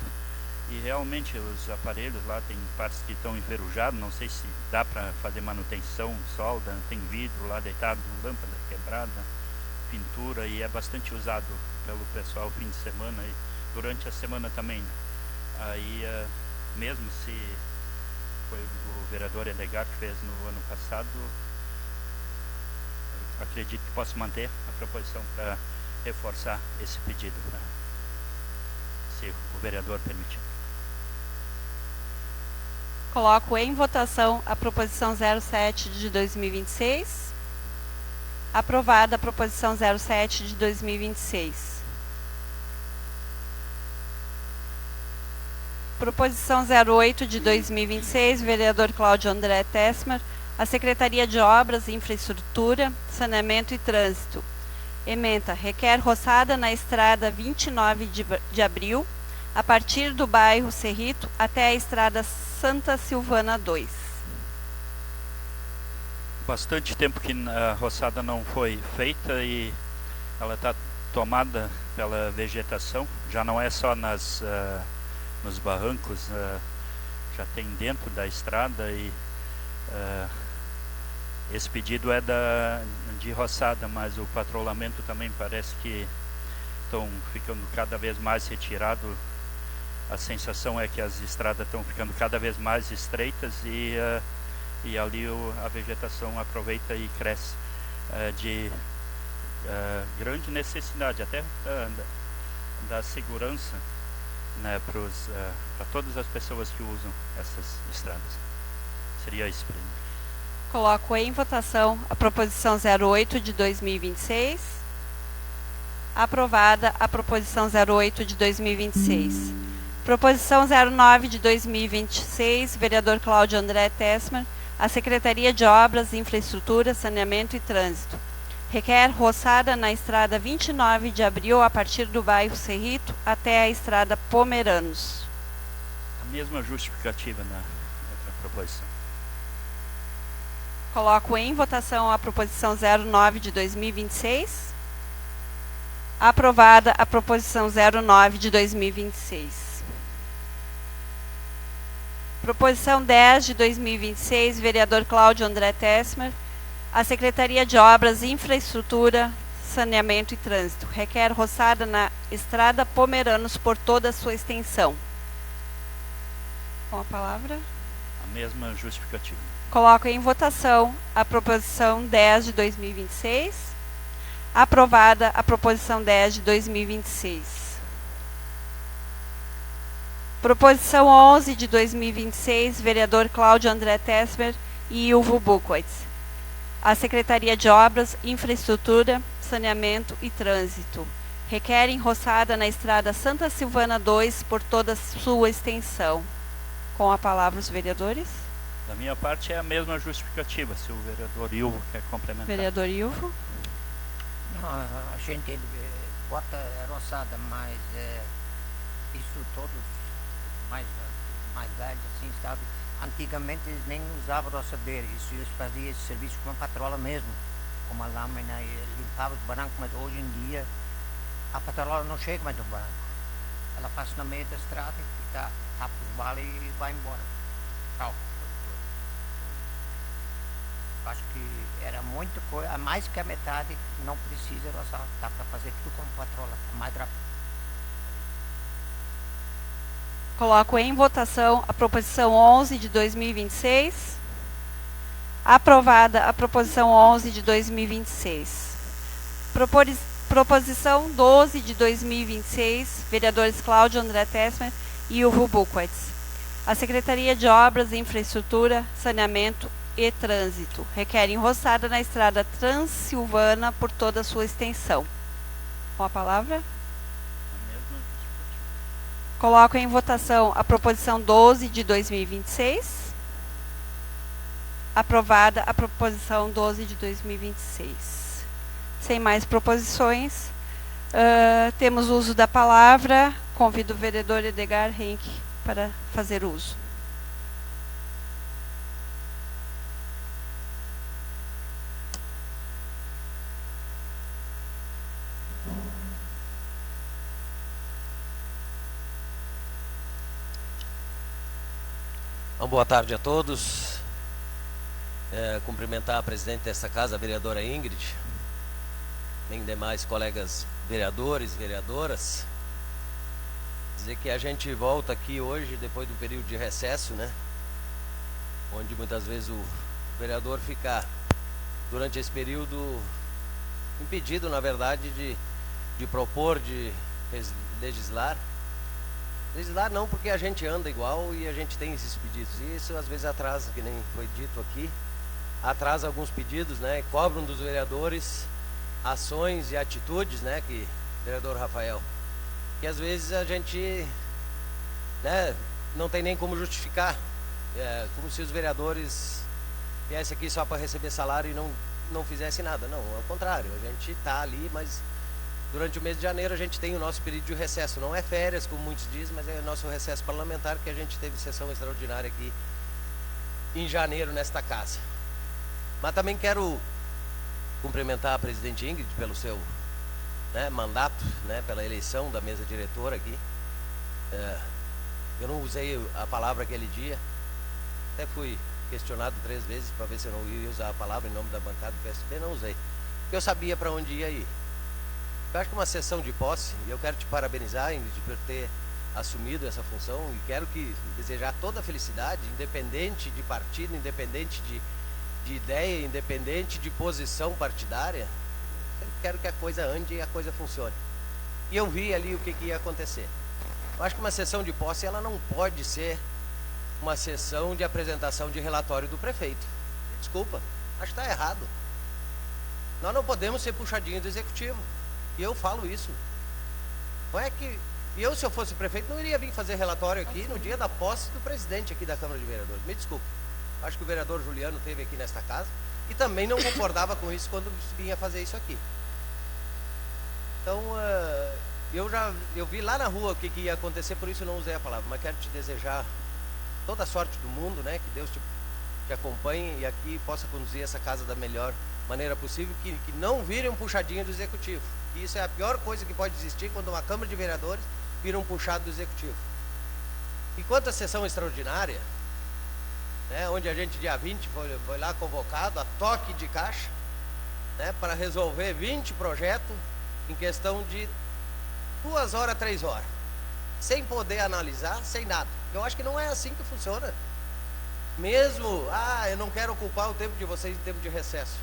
E realmente os aparelhos lá tem partes que estão enferrujados, não sei se dá para fazer manutenção, solda, tem vidro lá deitado, lâmpada quebrada, pintura, e é bastante usado pelo pessoal fim de semana e durante a semana também. Aí, mesmo se foi o vereador Edgar que fez no ano passado, acredito que posso manter a proposição para reforçar esse pedido, se o vereador permitir. Coloco em votação a proposição 07 de 2026. Aprovada a proposição 07 de 2026. Proposição 08 de 2026, vereador Cláudio André Tessmer. A Secretaria de Obras, Infraestrutura, Saneamento e Trânsito. Ementa, requer roçada na estrada 29 de abril, a partir do bairro Cerrito até a estrada Santa Silvana 2. Bastante tempo que a roçada não foi feita e ela está tomada pela vegetação, já não é só nos barrancos, já tem dentro da estrada, e esse pedido é de roçada, mas o patrulhamento também parece que estão ficando cada vez mais retirado. A sensação é que as estradas estão ficando cada vez mais estreitas e ali a vegetação aproveita e cresce. de grande necessidade, até da segurança, né, para todas as pessoas que usam essas estradas. Seria isso, presidente. Coloco em votação a proposição 08 de 2026. Aprovada a proposição 08 de 2026. Proposição 09 de 2026, vereador Cláudio André Tessmer, a Secretaria de Obras, Infraestrutura, Saneamento e Trânsito. Requer roçada na estrada 29 de abril, a partir do bairro Cerrito até a estrada Pomeranos. A mesma justificativa na outra proposição. Coloco em votação a proposição 09 de 2026. Aprovada a proposição 09 de 2026. Proposição 10 de 2026, vereador Cláudio André Tessmer, a Secretaria de Obras, Infraestrutura, Saneamento e Trânsito. Requer roçada na estrada Pomeranos por toda a sua extensão. Com a palavra. A mesma justificativa. Coloco em votação a proposição 10 de 2026. Aprovada a proposição 10 de 2026. Proposição 11 de 2026, vereador Cláudio André Tessmer e Ilvo Buchwitz. A Secretaria de Obras, Infraestrutura, Saneamento e Trânsito. Requerem roçada na estrada Santa Silvana 2 por toda a sua extensão. Com a palavra os vereadores. Da minha parte é a mesma justificativa, se o vereador Ilvo quer complementar. Vereador Ilvo. A gente bota roçada, mas isso todos mais velhos, assim, sabe? Antigamente eles nem usavam roçadeira, isso eles faziam esse serviço com a patrola mesmo, com a lâmina, e limpava os barrancos, mas hoje em dia a patrola não chega mais no barranco. Ela passa no meio da estrada e tapa os vales e vai embora. Tchau. Acho que era muita coisa, mais que a metade não precisa roçar, dá para fazer tudo com patrola, é mais rápido. Coloco em votação a proposição 11 de 2026. Aprovada a proposição 11 de 2026. Proposição 12 de 2026, vereadores Cláudio André Tessmer e Ilvo Buchwitz. A Secretaria de Obras, Infraestrutura, Saneamento e Trânsito. Requerem roçada na estrada Transilvana por toda a sua extensão. Com a palavra. Coloco em votação a proposição 12 de 2026. Aprovada a proposição 12 de 2026. Sem mais proposições, temos uso da palavra. Convido o vereador Edgar Henke para fazer uso. Boa tarde a todos. Cumprimentar a presidente desta casa, a vereadora Ingrid, nem demais colegas vereadores, vereadoras. Dizer que a gente volta aqui hoje, depois do período de recesso, né? Onde muitas vezes o vereador fica, durante esse período, impedido, na verdade, de propor, de legislar. Legislar não, porque a gente anda igual e a gente tem esses pedidos. E isso às vezes atrasa, que nem foi dito aqui, atrasa alguns pedidos, né? Cobram dos vereadores ações e atitudes, né? Que vereador Rafael, que às vezes a gente, né, não tem nem como justificar. Como se os vereadores viessem aqui só para receber salário e não fizessem nada. Não, ao contrário, a gente está ali, mas durante o mês de janeiro a gente tem o nosso período de recesso. Não é férias, como muitos dizem, mas é o nosso recesso parlamentar, que a gente teve sessão extraordinária aqui em janeiro nesta casa. Mas também quero cumprimentar a presidente Ingrid pelo seu, né, mandato, né, pela eleição da mesa diretora aqui. Eu não usei a palavra aquele dia, até fui questionado 3 vezes para ver se eu não ia usar a palavra em nome da bancada do PSB, não usei, porque eu sabia para onde ia ir. Eu acho que uma sessão de posse, e eu quero te parabenizar, Ingrid, por ter assumido essa função, e quero desejar toda a felicidade, independente de partido, independente de ideia, independente de posição partidária, eu sempre quero que a coisa ande e a coisa funcione. E eu vi ali o que ia acontecer. Eu acho que uma sessão de posse, ela não pode ser uma sessão de apresentação de relatório do prefeito. Desculpa, acho que está errado. Nós não podemos ser puxadinhos do executivo. E eu falo isso. Não é que eu, se eu fosse prefeito, não iria vir fazer relatório aqui no dia da posse do presidente aqui da Câmara de Vereadores. Me desculpe. Acho que o vereador Juliano esteve aqui nesta casa e também não concordava com isso quando vinha fazer isso aqui. Então, eu vi lá na rua o que ia acontecer, por isso eu não usei a palavra, mas quero te desejar toda a sorte do mundo, né? Que Deus te acompanhe e aqui possa conduzir essa casa da melhor maneira possível, que não vire um puxadinho do executivo. E isso é a pior coisa que pode existir quando uma Câmara de Vereadores vira um puxado do executivo. E quanto à sessão extraordinária, né, onde a gente dia 20 foi lá convocado a toque de caixa, né, para resolver 20 projetos em questão de 2 horas, 3 horas, sem poder analisar, sem nada. Eu acho que não é assim que funciona. Mesmo, eu não quero ocupar o tempo de vocês em tempo de recesso.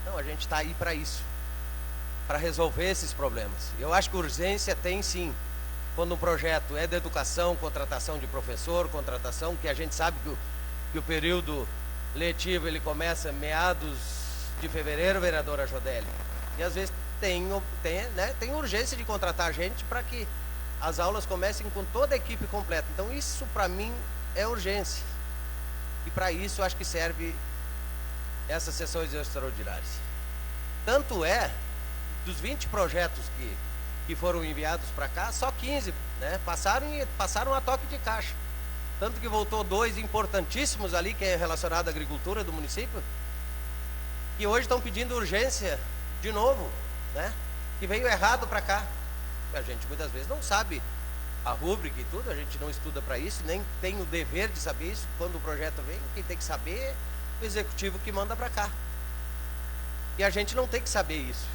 Não, a gente está aí para isso, para resolver esses problemas. Eu acho que urgência tem sim, quando um projeto é de educação, contratação de professor, contratação, que a gente sabe que o período letivo ele começa meados de fevereiro, vereadora Jodelli. E às vezes tem urgência de contratar gente para que as aulas comecem com toda a equipe completa. Então isso para mim é urgência. E para isso acho que serve essas sessões extraordinárias. Tanto é, dos 20 projetos que foram enviados para cá, só 15, né, passaram a toque de caixa. Tanto que voltou 2 importantíssimos ali, que é relacionado à agricultura do município, que hoje estão pedindo urgência de novo, né, que veio errado para cá. A gente muitas vezes não sabe a rúbrica e tudo, a gente não estuda para isso, nem tem o dever de saber isso. Quando o projeto vem, quem tem que saber é o executivo que manda para cá. E a gente não tem que saber isso.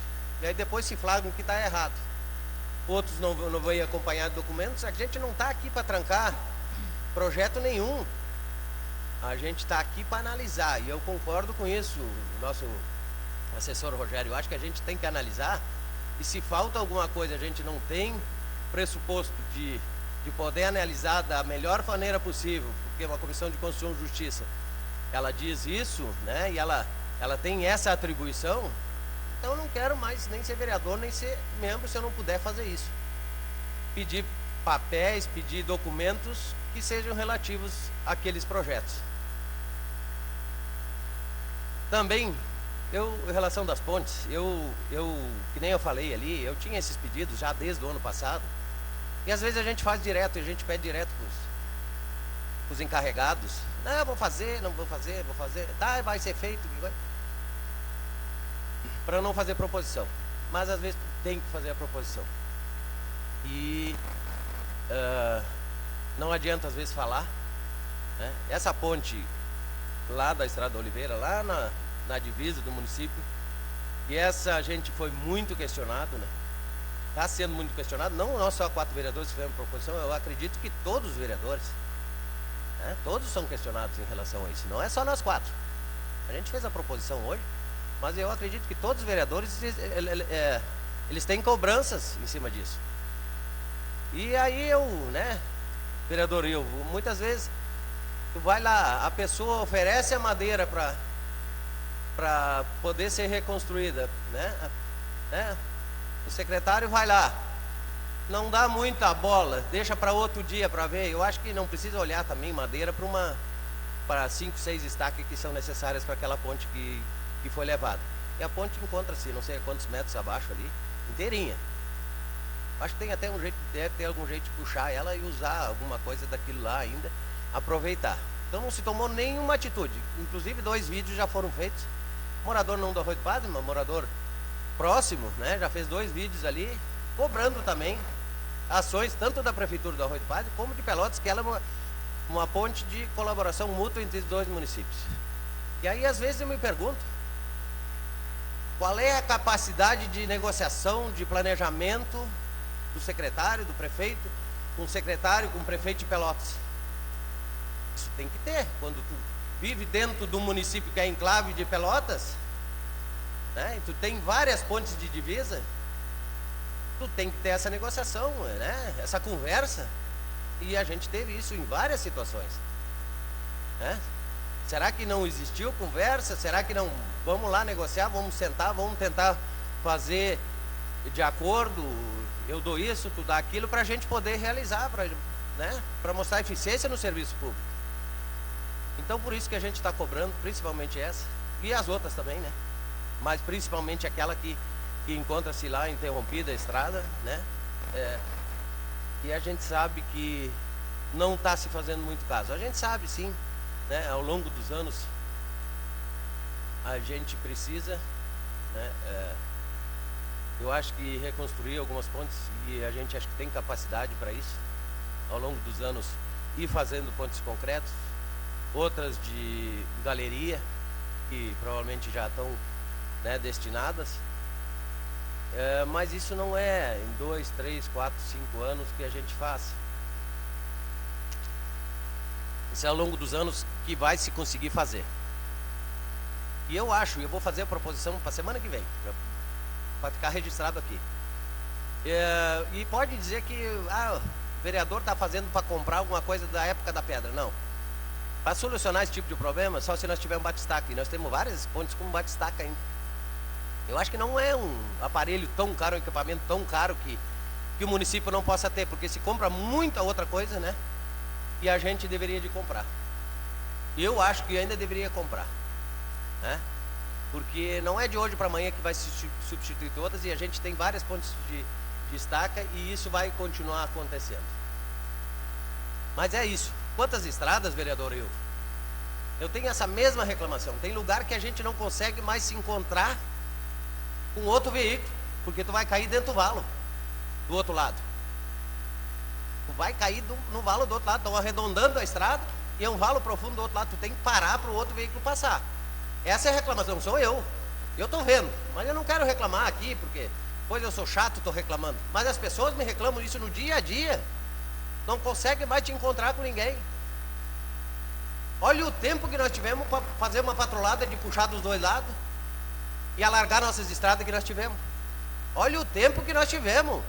E aí depois se flagram que está errado. Outros não vêm acompanhar documentos. A gente não está aqui para trancar projeto nenhum. A gente está aqui para analisar. E eu concordo com isso, o nosso assessor Rogério. Eu acho que a gente tem que analisar. E se falta alguma coisa, a gente não tem pressuposto de poder analisar da melhor maneira possível, porque uma comissão de Constituição e Justiça, ela diz isso, né, e ela tem essa atribuição. Então eu não quero mais nem ser vereador, nem ser membro se eu não puder fazer isso. Pedir papéis, pedir documentos que sejam relativos àqueles projetos. Também, em relação das pontes, que nem eu falei ali, eu tinha esses pedidos já desde o ano passado. E às vezes a gente faz direto, a gente pede direto para os encarregados. Não, vou fazer, vou fazer. Tá, vai ser feito. Para não fazer proposição. Mas às vezes tem que fazer a proposição. E não adianta às vezes falar, né? Essa ponte lá da Estrada da Oliveira, lá na divisa do município, e essa a gente foi muito questionado, né? Está sendo muito questionado, não só 4 vereadores que fizeram proposição, eu acredito que todos os vereadores, né? Todos são questionados em relação a isso, não é só nós 4. A gente fez a proposição hoje, mas eu acredito que todos os vereadores, eles têm cobranças em cima disso. E aí vereador Ilvo, muitas vezes, tu vai lá, a pessoa oferece a madeira para poder ser reconstruída, né? O secretário vai lá, não dá muita bola, deixa para outro dia para ver. Eu acho que não precisa olhar também madeira para 5, 6 estacas que são necessárias para aquela ponte que foi levada. E a ponte encontra-se não sei quantos metros abaixo ali, inteirinha. Acho que tem até deve ter algum jeito de puxar ela e usar alguma coisa daquilo lá ainda, aproveitar. Então não se tomou nenhuma atitude. Inclusive 2 vídeos já foram feitos. Morador não do Arroio do Padre, mas morador próximo, né? Já fez 2 vídeos ali, cobrando também ações, tanto da Prefeitura do Arroio do Padre, como de Pelotas, que ela é uma ponte de colaboração mútua entre os 2 municípios. E aí às vezes eu me pergunto, qual é a capacidade de negociação, de planejamento do secretário, do prefeito, com o secretário, com o prefeito de Pelotas? Isso tem que ter, quando tu vive dentro do município que é enclave de Pelotas, né? E tu tem várias pontes de divisa, tu tem que ter essa negociação, né? Essa conversa, e a gente teve isso em várias situações, né? Será que não existiu conversa? Será que não? Vamos lá negociar, vamos sentar, vamos tentar fazer de acordo, eu dou isso, tu dá aquilo, para a gente poder realizar, né? Para mostrar eficiência no serviço público. Então por isso que a gente está cobrando, principalmente essa, e as outras também, né? Mas principalmente aquela que encontra-se lá interrompida a estrada, né? E a gente sabe que não está se fazendo muito caso. A gente sabe sim, né? Ao longo dos anos a gente precisa, né? Eu acho que reconstruir algumas pontes, e a gente acho que tem capacidade para isso, ao longo dos anos, ir fazendo pontes concretos, outras de galeria, que provavelmente já estão, né, destinadas, mas isso não é em 2, 3, 4, 5 anos que a gente faz. Isso é ao longo dos anos que vai se conseguir fazer. E eu vou fazer a proposição para a semana que vem, para ficar registrado aqui. E pode dizer que o vereador está fazendo para comprar alguma coisa da época da pedra. Não. Para solucionar esse tipo de problema, só se nós tivermos batistaca. E nós temos várias pontes com batistaca ainda. Eu acho que não é um aparelho tão caro, um equipamento tão caro que o município não possa ter, porque se compra muita outra coisa, né? E a gente deveria de comprar. E eu acho que ainda deveria comprar, né? Porque não é de hoje para amanhã que vai se substituir todas, e a gente tem várias pontes de estaca, e isso vai continuar acontecendo. Mas é isso. Quantas estradas, vereador Ilvo? Eu tenho essa mesma reclamação. Tem lugar que a gente não consegue mais se encontrar com outro veículo, porque tu vai cair dentro do valo, do outro lado. Tu vai cair no valo do outro lado. Estão arredondando a estrada e é um valo profundo do outro lado. Tu tem que parar para o outro veículo passar. Essa é a reclamação, sou eu. Eu estou vendo, mas eu não quero reclamar aqui, porque depois eu sou chato e estou reclamando. Mas as pessoas me reclamam isso no dia a dia. Não consegue mais te encontrar com ninguém. Olha o tempo que nós tivemos para fazer uma patrulhada de puxar dos dois lados e alargar nossas estradas que nós tivemos. Olha o tempo que nós tivemos.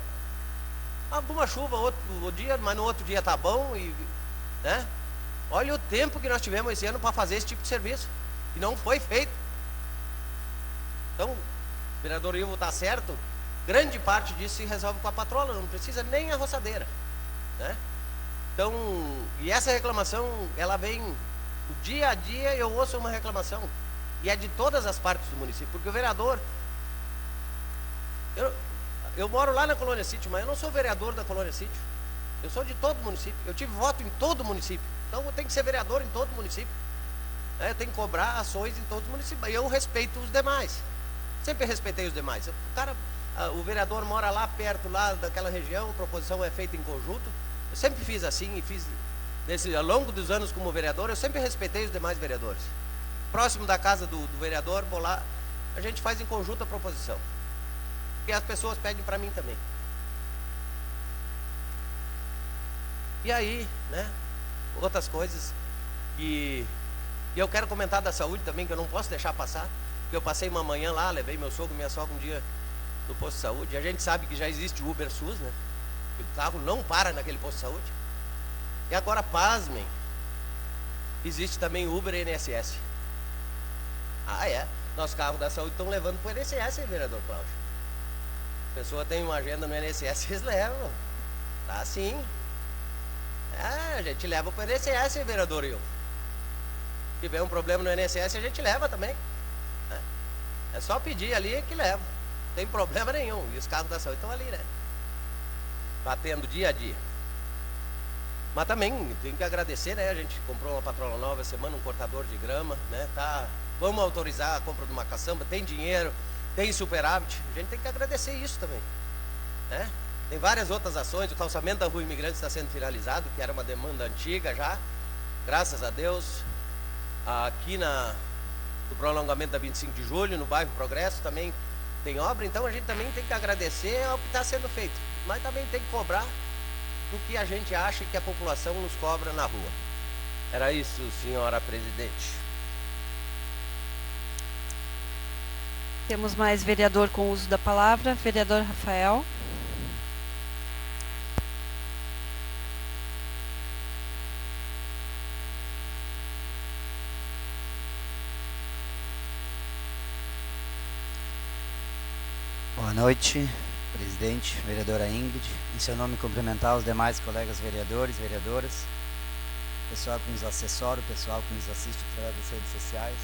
Alguma chuva outro dia, mas no outro dia tá bom, né? Olha o tempo que nós tivemos esse ano para fazer esse tipo de serviço, e não foi feito. Então, o vereador Ilvo está certo, grande parte disso se resolve com a patrola, não precisa nem a roçadeira, né? Então, e essa reclamação, ela vem, o dia a dia eu ouço uma reclamação, e é de todas as partes do município, porque o vereador, eu moro lá na Colônia Sítio, mas eu não sou vereador da Colônia Sítio, eu sou de todo o município, eu tive voto em todo o município, então eu tenho que ser vereador em todo o município, né? Eu tenho que cobrar ações em todos os municípios, e eu respeito os demais, sempre respeitei os demais. O vereador mora lá perto, lá daquela região, a proposição é feita em conjunto. Eu sempre fiz assim, e fiz ao longo dos anos como vereador, eu sempre respeitei os demais vereadores. Próximo da casa do vereador, vou lá, a gente faz em conjunto a proposição. E as pessoas pedem para mim também. E aí, né, outras coisas que eu quero comentar da saúde também, que eu não posso deixar passar. Eu passei uma manhã lá, levei meu sogro e minha sogra um dia no posto de saúde. A gente sabe que já existe o Uber SUS, né? O carro não para naquele posto de saúde. E agora, pasmem, existe também o Uber INSS. Ah, é? Nossos carros da saúde estão levando para o INSS, hein, vereador Cláudio? A pessoa tem uma agenda no INSS, eles levam. Tá assim. A gente leva para o INSS, hein, vereador Ilvo? Se tiver um problema no INSS, a gente leva também. É só pedir ali que leva. Não tem problema nenhum. E os carros da saúde estão ali, né? Batendo dia a dia. Mas também tem que agradecer, né? A gente comprou uma patrola nova essa semana, um cortador de grama, né? Vamos autorizar a compra de uma caçamba, tem dinheiro, tem superávit. A gente tem que agradecer isso também, né? Tem várias outras ações. O calçamento da Rua Imigrante está sendo finalizado, que era uma demanda antiga já. Graças a Deus. Aqui no prolongamento da 25 de julho, no bairro Progresso, também tem obra. Então a gente também tem que agradecer ao que está sendo feito, mas também tem que cobrar do que a gente acha que a população nos cobra na rua. Era isso, senhora presidente. Temos mais vereador com uso da palavra. Vereador Rafael. Boa noite, presidente, vereadora Ingrid. Em seu nome, cumprimentar os demais colegas vereadores, vereadoras, pessoal que nos assessora, o pessoal que nos assiste através das redes sociais.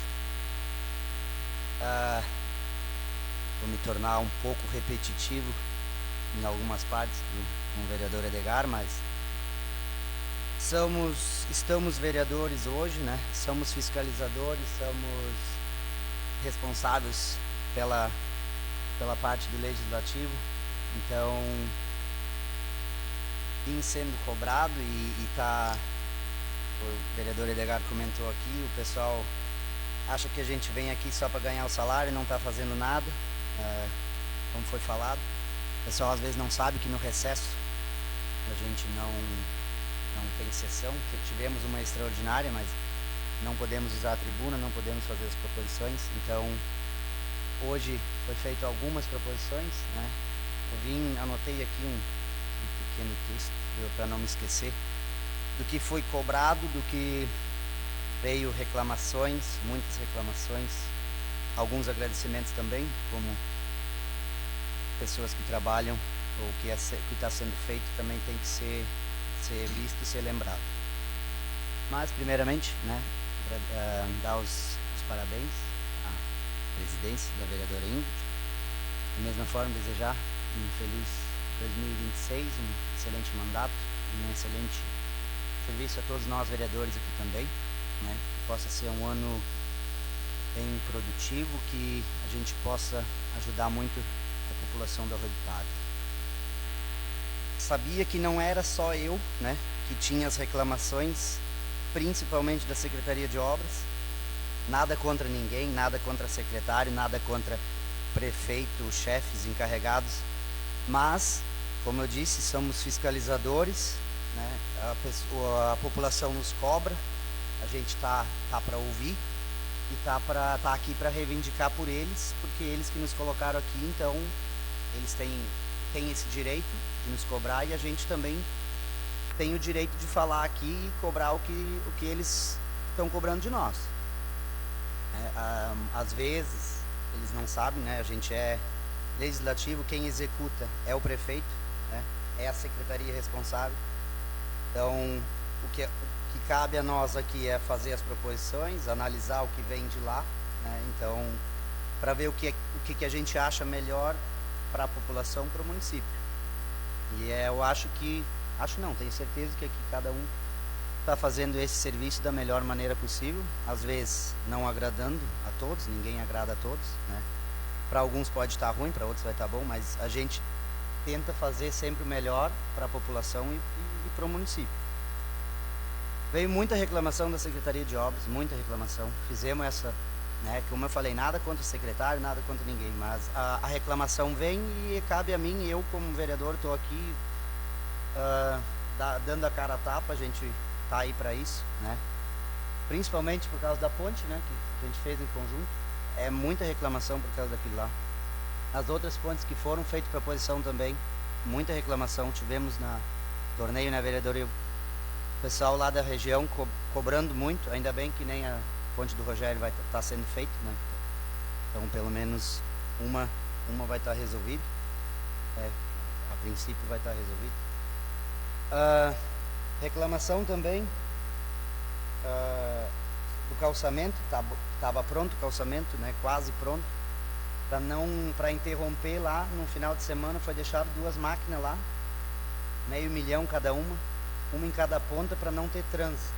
Vou me tornar um pouco repetitivo em algumas partes com o vereador Edgar, mas estamos vereadores hoje, né? Somos fiscalizadores, somos responsáveis pela parte do legislativo. Então, vim sendo cobrado o vereador Edgar comentou aqui, o pessoal acha que a gente vem aqui só para ganhar o salário e não está fazendo nada, como foi falado. O pessoal às vezes não sabe que no recesso a gente não tem sessão, que tivemos uma extraordinária, mas não podemos usar a tribuna, não podemos fazer as proposições. Então, hoje foi feito algumas proposições, né? Anotei aqui um pequeno texto para não me esquecer do que foi cobrado, do que veio reclamações, muitas reclamações, alguns agradecimentos também, como pessoas que trabalham, ou que está sendo feito também tem que ser visto e ser lembrado. Mas, primeiramente, né, dar os parabéns à presidência da vereadora Ingrid. Da mesma forma, desejar um feliz 2026, um excelente mandato, um excelente serviço a todos nós vereadores aqui também, né? Que possa ser um ano bem produtivo, que a gente possa ajudar muito a população da Arroio do Padre. Sabia que não era só eu, né, que tinha as reclamações, principalmente da Secretaria de Obras. Nada contra ninguém, nada contra secretário, nada contra prefeito, chefes, encarregados, mas, como eu disse, somos fiscalizadores, né? A população nos cobra, a gente tá para ouvir e tá aqui para reivindicar por eles, porque eles que nos colocaram aqui, então eles têm esse direito de nos cobrar, e a gente também tem o direito de falar aqui e cobrar o que eles estão cobrando de nós. Às vezes eles não sabem, né? A gente é legislativo, quem executa é o prefeito, né? É a secretaria responsável. Então, o que cabe a nós aqui é fazer as proposições, analisar o que vem de lá, né? Então, para ver o que a gente acha melhor para a população, para o município. E eu tenho certeza que aqui cada um está fazendo esse serviço da melhor maneira possível, às vezes não agradando a todos, ninguém agrada a todos, né? Para alguns pode estar ruim, para outros vai estar bom, mas a gente tenta fazer sempre o melhor para a população e para o município. Veio muita reclamação da Secretaria de Obras, muita reclamação. Fizemos essa, né, como eu falei, nada contra o secretário, nada contra ninguém, mas a reclamação vem e cabe a mim, eu como vereador estou aqui dando a cara a tapa, a gente está aí para isso, né? Principalmente por causa da ponte, né, que a gente fez em conjunto. É muita reclamação por causa daquilo lá. As outras pontes que foram feitas proposição também, muita reclamação. Tivemos na torneio, né, vereador, o pessoal lá da região cobrando muito, ainda bem que nem a ponte do Rogério vai estar sendo feita, né? Então pelo menos uma vai estar resolvida, a princípio vai estar resolvida. Reclamação também do calçamento, estava pronto o calçamento, né, quase pronto, para interromper lá no final de semana foi deixado 2 máquinas lá, $500 mil cada uma em cada ponta, para não ter trânsito.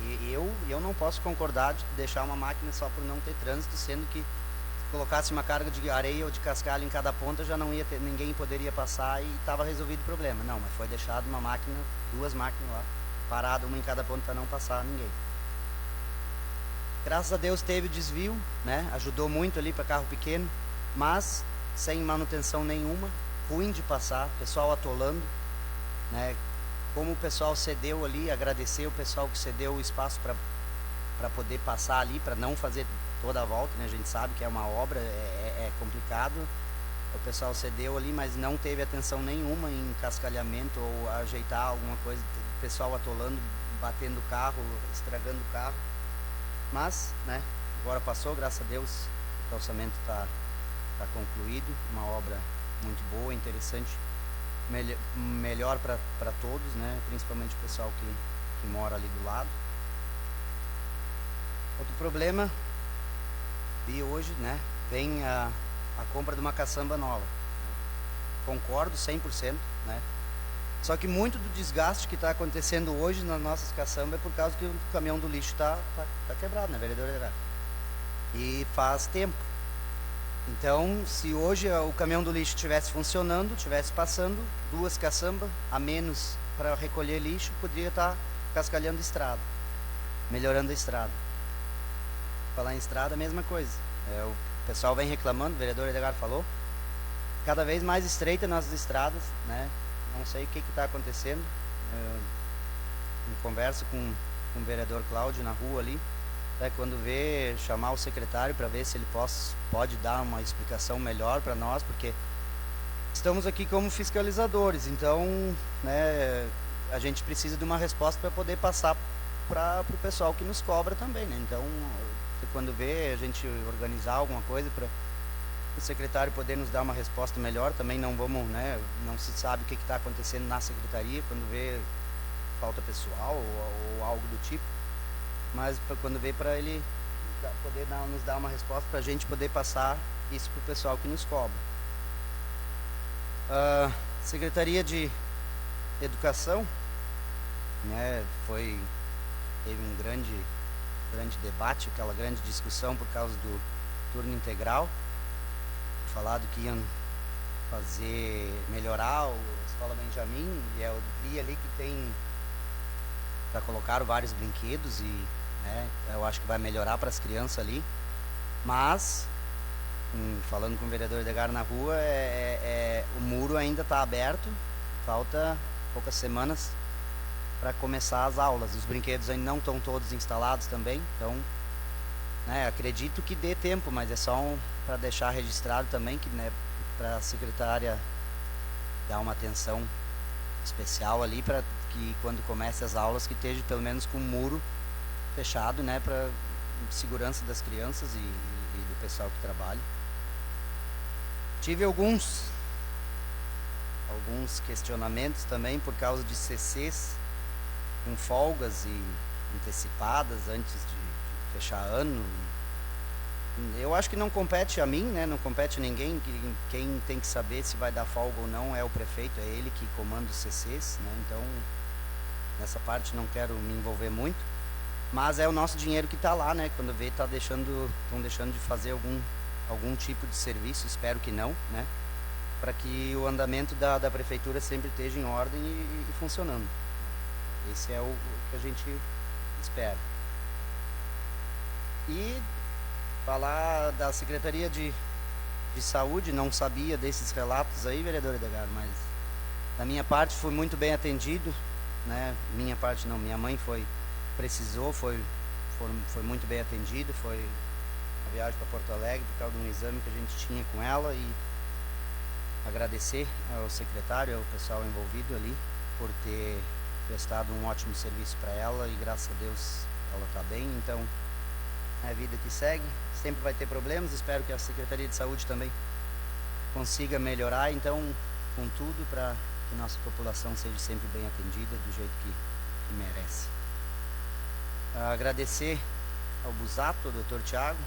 E eu não posso concordar de deixar uma máquina só por não ter trânsito, sendo que se colocasse uma carga de areia ou de cascalho em cada ponta, já não ia ter, ninguém poderia passar e estava resolvido o problema. Não, mas foi deixado 2 máquinas lá, parada, uma em cada ponta para não passar ninguém. Graças a Deus teve desvio, né? Ajudou muito ali para carro pequeno, mas sem manutenção nenhuma, ruim de passar, pessoal atolando, né? Como o pessoal cedeu ali, agradecer o pessoal que cedeu o espaço para poder passar ali, para não fazer toda a volta, né? A gente sabe que é uma obra, é complicado. O pessoal cedeu ali, mas não teve atenção nenhuma em cascalhamento ou ajeitar alguma coisa. O pessoal atolando, batendo o carro, estragando o carro. Mas, né, agora passou, graças a Deus, o calçamento está concluído. Uma obra muito boa, interessante, melhor para todos, né, principalmente o pessoal que mora ali do lado. Outro problema, vi hoje, né, vem a compra de uma caçamba nova. Concordo 100%, né? Só que muito do desgaste que está acontecendo hoje nas nossas caçambas é por causa que o caminhão do lixo está quebrado, né, vereador? E faz tempo. Então, se hoje o caminhão do lixo estivesse funcionando, estivesse passando, 2 caçambas a menos para recolher lixo, poderia estar cascalhando estrada, melhorando a estrada. Falar em estrada, a mesma coisa. O pessoal vem reclamando, o vereador Edgar falou, cada vez mais estreita nossas estradas, né? Não sei o que está acontecendo. Em conversa com o vereador Cláudio na rua ali, até quando vê, chamar o secretário para ver se ele pode dar uma explicação melhor para nós, porque estamos aqui como fiscalizadores, então, né, a gente precisa de uma resposta para poder passar para o pessoal que nos cobra também, né? Então, quando vê a gente organizar alguma coisa para o secretário poder nos dar uma resposta melhor, também não vamos, né, não se sabe o que está acontecendo na secretaria, quando vê falta pessoal ou algo do tipo, mas quando vê para ele poder nos dar uma resposta para a gente poder passar isso para o pessoal que nos cobra. A Secretaria de Educação, né, teve um grande debate, aquela grande discussão por causa do turno integral, falado que iam melhorar a Escola Benjamin, e eu vi ali que tem, já colocaram vários brinquedos e, né, eu acho que vai melhorar para as crianças ali, mas falando com o vereador Edgar na rua, o muro ainda está aberto, falta poucas semanas para começar as aulas. Os brinquedos ainda não estão todos instalados também, então, né, acredito que dê tempo, mas é só para deixar registrado também, que, né, para a secretária dar uma atenção especial ali, para que quando comece as aulas que esteja pelo menos com o muro fechado, né, para segurança das crianças e do pessoal que trabalha. Tive alguns questionamentos também por causa de CCs com folgas e antecipadas antes de fechar ano. Eu acho que não compete a mim, né? Não compete a ninguém. Quem tem que saber se vai dar folga ou não é o prefeito, é ele que comanda os CCs, né? Então, nessa parte não quero me envolver muito, mas é o nosso dinheiro que está lá, né? Quando vê, estão deixando de fazer algum tipo de serviço, espero que não, né? Para que o andamento da prefeitura sempre esteja em ordem e funcionando. Esse é o que a gente espera. E falar da Secretaria de Saúde, não sabia desses relatos aí, vereador Edgar, mas da minha parte fui muito bem atendido, né? Minha parte não, minha mãe precisou, foi muito bem atendido, foi uma viagem para Porto Alegre por causa de um exame que a gente tinha com ela, e agradecer ao secretário, ao pessoal envolvido ali, por ter prestado um ótimo serviço para ela, e graças a Deus ela está bem. Então, é a vida que segue, sempre vai ter problemas, espero que a Secretaria de Saúde também consiga melhorar, então, com tudo, para que nossa população seja sempre bem atendida do jeito que merece. Agradecer ao Busato, ao Dr. Tiago,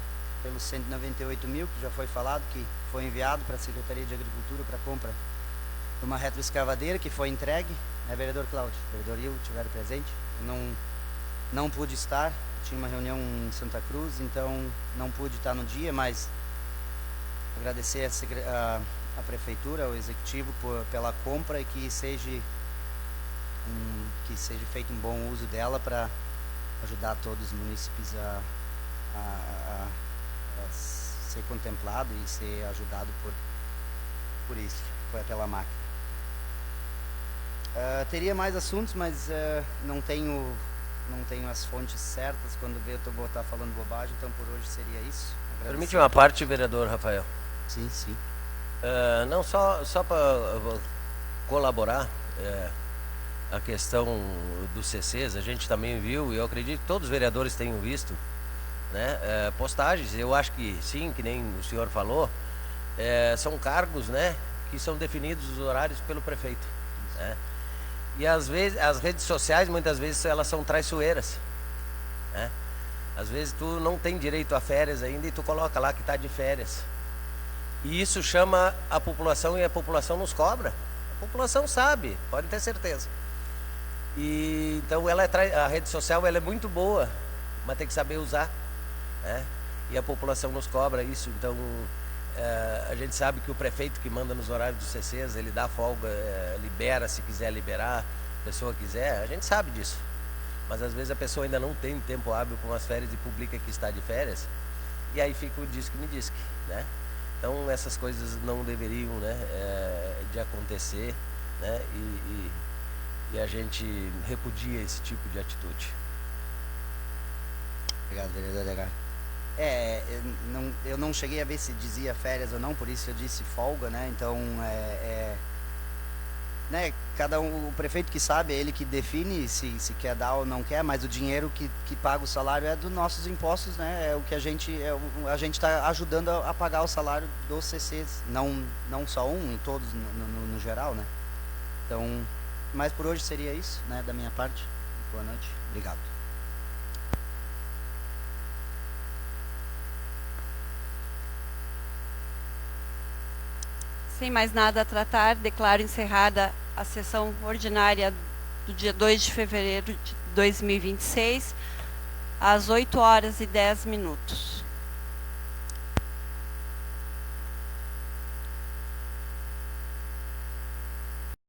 pelos 198 mil, que já foi falado, que foi enviado para a Secretaria de Agricultura para compra de uma retroescavadeira, que foi entregue, né, vereador Cláudio? Vereador Ilho estiveram presente. Eu não pude estar, tinha uma reunião em Santa Cruz, então não pude estar no dia, mas agradecer a Prefeitura, ao Executivo, pela compra, e que seja feito um bom uso dela para ajudar todos os munícipes a ser contemplado e ser ajudado por isso, pela máquina. Teria mais assuntos, mas não tenho não tenho as fontes certas, quando ver eu vou estar falando bobagem, então por hoje seria isso. Permite uma parte, vereador Rafael? Sim, sim. Não, só para colaborar, a questão dos CCs, a gente também viu, e eu acredito que todos os vereadores tenham visto, né, postagens. Eu acho que sim, que nem o senhor falou, são cargos, né, que são definidos os horários pelo prefeito, né? E às vezes as redes sociais, muitas vezes, elas são traiçoeiras, né? Às vezes tu não tem direito a férias ainda e tu coloca lá que está de férias. E isso chama a população, e a população nos cobra. A população sabe, pode ter certeza. E então a rede social ela é muito boa, mas tem que saber usar, né? E a população nos cobra isso. Então a gente sabe que o prefeito que manda nos horários dos CCs, ele dá folga, libera se quiser liberar, a pessoa quiser, a gente sabe disso. Mas às vezes a pessoa ainda não tem tempo hábil com as férias e publica que está de férias, e aí fica o diz que me diz que, né? Então essas coisas não deveriam, né, de acontecer, né? E a gente repudia esse tipo de atitude. Obrigado, vereador Edgar. Eu não cheguei a ver se dizia férias ou não, por isso eu disse folga, né? Então, né, o prefeito que sabe, é ele que define se quer dar ou não quer, mas o dinheiro que paga o salário é dos nossos impostos, né? É o que a gente está ajudando a pagar o salário dos CCs, não só em todos no geral, né? Então, mas por hoje seria isso, né, da minha parte. Boa noite, obrigado. Sem mais nada a tratar, declaro encerrada a sessão ordinária do dia 2 de fevereiro de 2026, às 8h10.